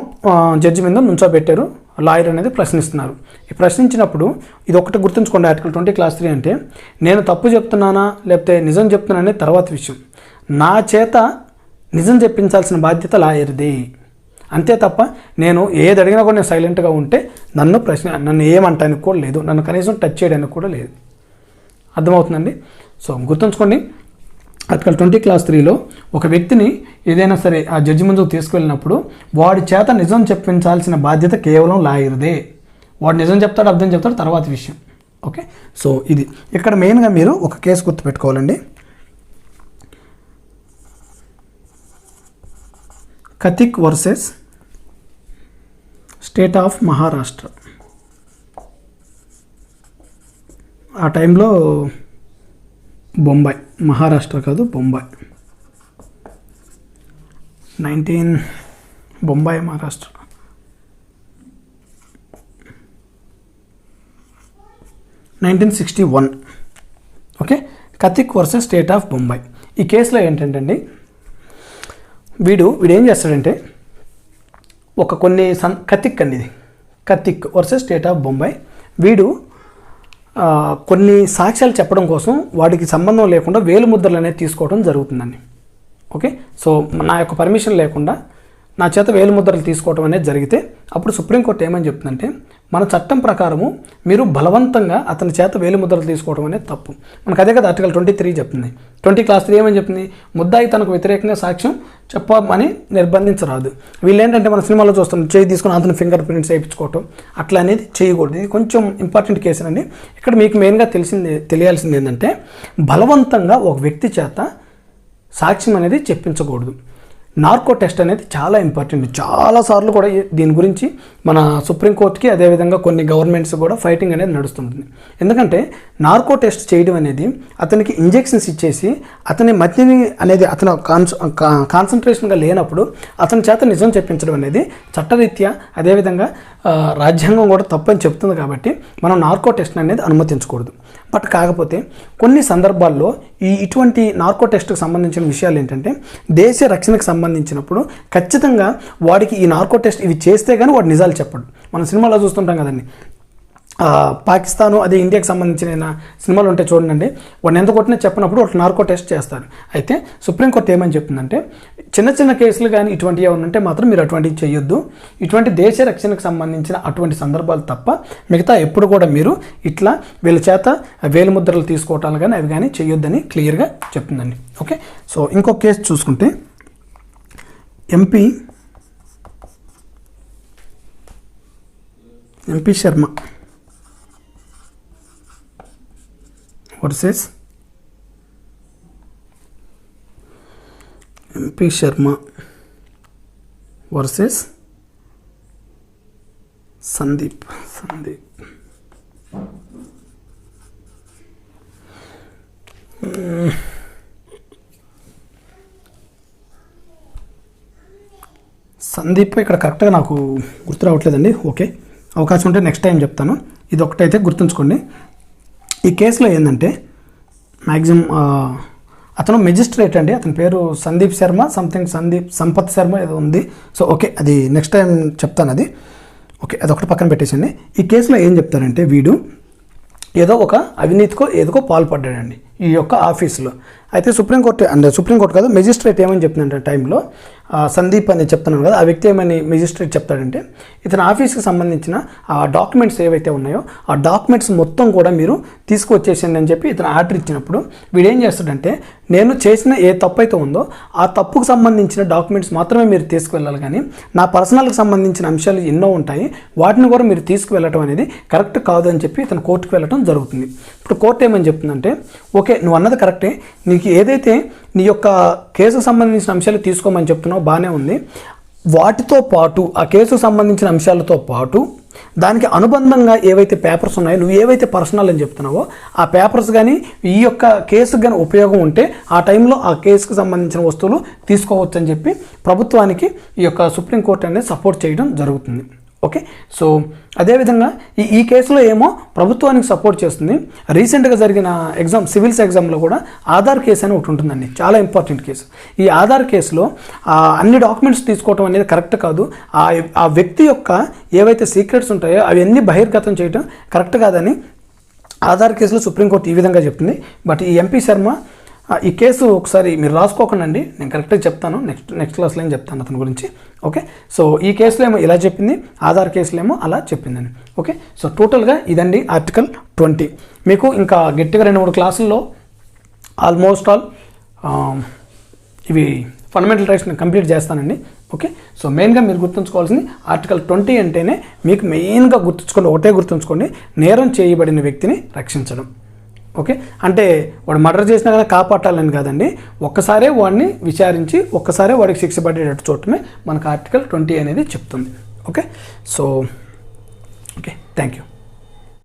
జడ్జి మీద నుంచోబెట్టారు, లాయర్ అనేది ప్రశ్నిస్తున్నారు. ఈ ప్రశ్నించినప్పుడు ఇది ఒకటి గుర్తుంచుకోండి, ఆర్టికల్ 20 క్లాస్ 3 అంటే నేను తప్పు చెప్తున్నానా లేకపోతే నిజం చెప్తున్నానే తర్వాత విషయం. నా చేత నిజం చెప్పించాల్సిన బాధ్యత లాయర్ది. అంతే తప్ప నేను ఏది అడిగినా కూడా నేను సైలెంట్గా ఉంటే నన్ను ఏమంటానికి కూడా లేదు, నన్ను కనీసం టచ్ చేయడానికి కూడా లేదు. అర్థమవుతుందండి. సో గుర్తుంచుకోండి, ఆర్టికల్ 20 క్లాస్ 3లో ఒక వ్యక్తిని ఏదైనా సరే ఆ జడ్జి ముందుకు తీసుకెళ్ళినప్పుడు వాడి చేత నిజం చెప్పించాల్సిన బాధ్యత కేవలం లాయర్దే. వాడు నిజం చెప్తాడు, అర్థం చెప్తాడు, తర్వాత విషయం. ఓకే, సో ఇది ఇక్కడ మెయిన్గా మీరు ఒక కేసు గుర్తుపెట్టుకోవాలండి. కతిక్ వర్సెస్ స్టేట్ ఆఫ్ మహారాష్ట్ర. ఆ టైంలో బొంబాయి, మహారాష్ట్ర కాదు బొంబాయి, బొంబాయి మహారాష్ట్ర. 1961. ఓకే, కతిక్ వర్సెస్ స్టేట్ ఆఫ్ బొంబాయి. ఈ కేసులో ఏంటంటే అండి, వీడు ఏం చేస్తాడంటే కతిక్ అండి, ఇది కతిక్ వర్సెస్ స్టేట్ ఆఫ్ బొంబాయి. వీడు కొన్ని సాక్ష్యాలు చెప్పడం కోసం వాడికి సంబంధం లేకుండా వేలిముద్రలు అనేది తీసుకోవడం జరుగుతుందండి. ఓకే, సో నా యొక్క పర్మిషన్ లేకుండా నా చేత వేలిముద్రలు తీసుకోవడం అనేది జరిగితే అప్పుడు సుప్రీంకోర్టు ఏమని చెప్తుందంటే, మన చట్టం ప్రకారము మీరు బలవంతంగా అతని చేత వేలిముద్రలు తీసుకోవడం అనేది తప్పు. మనకు అదే కదా ఆర్టికల్ 23 చెప్తుంది. 20 క్లాస్ 3 ఏమని చెప్తుంది, ముద్దాయి తనకు వ్యతిరేకంగా సాక్ష్యం చెప్పమని నిర్బంధించరాదు. వీళ్ళు ఏంటంటే మన సినిమాలో చూస్తాం, చేయి తీసుకుని అతని ఫింగర్ ప్రింట్స్ వేయించుకోవటం అట్లా అనేది చేయకూడదు. ఇది కొంచెం ఇంపార్టెంట్ కేసు అండి. ఇక్కడ మీకు మెయిన్గా తెలియాల్సింది ఏంటంటే, బలవంతంగా ఒక వ్యక్తి చేత సాక్ష్యం అనేది చెప్పించకూడదు. నార్కో టెస్ట్ అనేది చాలా ఇంపార్టెంట్. చాలాసార్లు కూడా దీని గురించి మన సుప్రీంకోర్టుకి అదేవిధంగా కొన్ని గవర్నమెంట్స్ కూడా ఫైటింగ్ అనేది నడుస్తుంటుంది. ఎందుకంటే నార్కో టెస్ట్ చేయడం అనేది అతనికి ఇంజెక్షన్స్ ఇచ్చేసి అతని మధ్యని అనేది అతను కాన్సన్ట్రేషన్గా లేనప్పుడు అతని చేత నిజం చెప్పించడం అనేది చట్టరీత్యా అదేవిధంగా రాజ్యాంగం కూడా తప్పని చెప్తుంది. కాబట్టి మనం నార్కో టెస్ట్ అనేది అనుమతించకూడదు. బట్ కాకపోతే కొన్ని సందర్భాల్లో ఇటువంటి నార్కో టెస్ట్కి సంబంధించిన విషయాలు ఏంటంటే, దేశ రక్షణకు సంబంధించినప్పుడు ఖచ్చితంగా వాడికి ఈ నార్కో టెస్ట్ ఇవి చేస్తే కానీ వాడు నిజాలు చెప్పడు. మనం సినిమాలో చూస్తుంటాం కదండి, పాకిస్తాను అదే ఇండియాకి సంబంధించిన సినిమాలు ఉంటే చూడండి, వాడిని ఎంత కొట్టినా చెప్పినప్పుడు ఒక నార్కో టెస్ట్ చేస్తారు. అయితే సుప్రీంకోర్టు ఏమని చెప్తుందంటే, చిన్న చిన్న కేసులు కానీ ఇటువంటివి ఏమైనా ఉంటే మాత్రం మీరు అటువంటివి చేయొద్దు. ఇటువంటి దేశ రక్షణకు సంబంధించిన అటువంటి సందర్భాలు తప్ప మిగతా ఎప్పుడు కూడా మీరు ఇట్లా వీళ్ళ చేత వేలిముద్రలు తీసుకోవటాలు కానీ అవి కానీ చేయొద్దని క్లియర్గా చెప్తుందండి. ఓకే, సో ఇంకొక కేసు చూసుకుంటే MP Sharma versus MP Sharma versus Sandeep. Sandeep ఇక్కడ కరెక్ట్గా నాకు గుర్తు రావట్లేదండి. ఓకే, అవకాశం ఉంటే నెక్స్ట్ టైం చెప్తాను. ఇది ఒకటైతే గుర్తుంచుకోండి. ఈ కేసులో ఏంటంటే మ్యాక్సిమం అతను మెజిస్ట్రేట్ అండి, అతని పేరు సందీప్ శర్మ సంపత్ శర్మ ఏదో ఉంది. సో ఓకే, అది నెక్స్ట్ టైం చెప్తాను. అది ఓకే, అదొకటి పక్కన పెట్టేసండి. ఈ కేసులో ఏం చెప్తారంటే, వీడు ఏదో ఒక అవినీతికో ఏదో పాల్పడ్డాడండి ఈ యొక్క ఆఫీసులో. అయితే సుప్రీంకోర్టు కాదు, మెజిస్ట్రేట్ ఏమని చెప్తుందంటే టైంలో సందీప్ అని చెప్తున్నాను కదా, ఆ వ్యక్తి ఏమని మెజిస్ట్రేట్ చెప్తాడంటే, ఇతని ఆఫీస్కి సంబంధించిన ఆ డాక్యుమెంట్స్ ఏవైతే ఉన్నాయో ఆ డాక్యుమెంట్స్ మొత్తం కూడా మీరు తీసుకువచ్చేసింది అని చెప్పి ఇతను ఆర్డర్ ఇచ్చినప్పుడు వీడేం చేస్తాడంటే, నేను చేసిన ఏ తప్పు అయితే ఉందో ఆ తప్పుకు సంబంధించిన డాక్యుమెంట్స్ మాత్రమే మీరు తీసుకువెళ్ళాలి, కానీ నా పర్సనల్కి సంబంధించిన అంశాలు ఎన్నో ఉంటాయి వాటిని కూడా మీరు తీసుకువెళ్ళటం అనేది కరెక్ట్ కాదు అని చెప్పి ఇతను కోర్టుకు వెళ్ళటం జరుగుతుంది. ఇప్పుడు కోర్టు ఏమని చెప్తుందంటే, ఓకే నువ్వు అన్నది కరెక్టే, నీకు ఏదైతే నీ యొక్క కేసుకు సంబంధించిన అంశాలు తీసుకోమని చెప్తున్నావు బాగానే ఉంది, వాటితో పాటు ఆ కేసుకు సంబంధించిన అంశాలతో పాటు దానికి అనుబంధంగా ఏవైతే పేపర్స్ ఉన్నాయో, నువ్వు ఏవైతే పర్సనల్ అని చెప్తున్నావో ఆ పేపర్స్ కానీ ఈ యొక్క కేసుకు కానీ ఉపయోగం ఉంటే ఆ టైంలో ఆ కేసుకు సంబంధించిన వస్తువులు తీసుకోవచ్చు అని చెప్పి ప్రభుత్వానికి ఈ యొక్క సుప్రీంకోర్టు అనేది సపోర్ట్ చేయడం జరుగుతుంది. ఓకే, సో అదేవిధంగా ఈ కేసులో ఏమో ప్రభుత్వానికి సపోర్ట్ చేస్తుంది. రీసెంట్గా జరిగిన సివిల్స్ ఎగ్జామ్లో కూడా ఆధార్ కేసు అని ఒకటి ఉంటుందండి, చాలా ఇంపార్టెంట్ కేసు. ఈ ఆధార్ కేసులో అన్ని డాక్యుమెంట్స్ తీసుకోవడం అనేది కరెక్ట్ కాదు, ఆ వ్యక్తి యొక్క ఏవైతే సీక్రెట్స్ ఉంటాయో అవన్నీ బహిర్గతం చేయడం కరెక్ట్ కాదని ఆధార్ కేసులో సుప్రీంకోర్టు ఈ విధంగా చెప్తుంది. బట్ ఈ ఎంపీ శర్మ ఈ కేసు ఒకసారి మీరు రాసుకోకుండా అండి, నేను కరెక్ట్గా చెప్తాను, నెక్స్ట్ క్లాస్లో ఏం చెప్తాను అతని గురించి. ఓకే, సో ఈ కేసులో ఏమో ఇలా చెప్పింది, ఆధార్ కేసులో ఏమో అలా చెప్పిందండి. ఓకే, సో టోటల్గా ఇదండి ఆర్టికల్ 20. మీకు ఇంకా గట్టిగా 2-3 క్లాసుల్లో ఆల్మోస్ట్ ఆల్ ఇవి ఫండమెంటల్ రైట్స్ నేను కంప్లీట్ చేస్తానండి. ఓకే, సో మెయిన్గా మీరు గుర్తుంచుకోవాల్సింది ఆర్టికల్ 20 అంటేనే మీకు మెయిన్గా గుర్తుంచుకోండి, నేరం చేయబడిన వ్యక్తిని రక్షించడం. ఓకే, అంటే వాడు మర్డర్ చేసినా కానీ కాపాడాలని కాదండి, ఒక్కసారే వాడిని విచారించి ఒక్కసారే వాడికి శిక్ష పడేటట్టు చూడటమే మనకు ఆర్టికల్ 20 అనేది చెప్తుంది. Okay, so okay, thank you.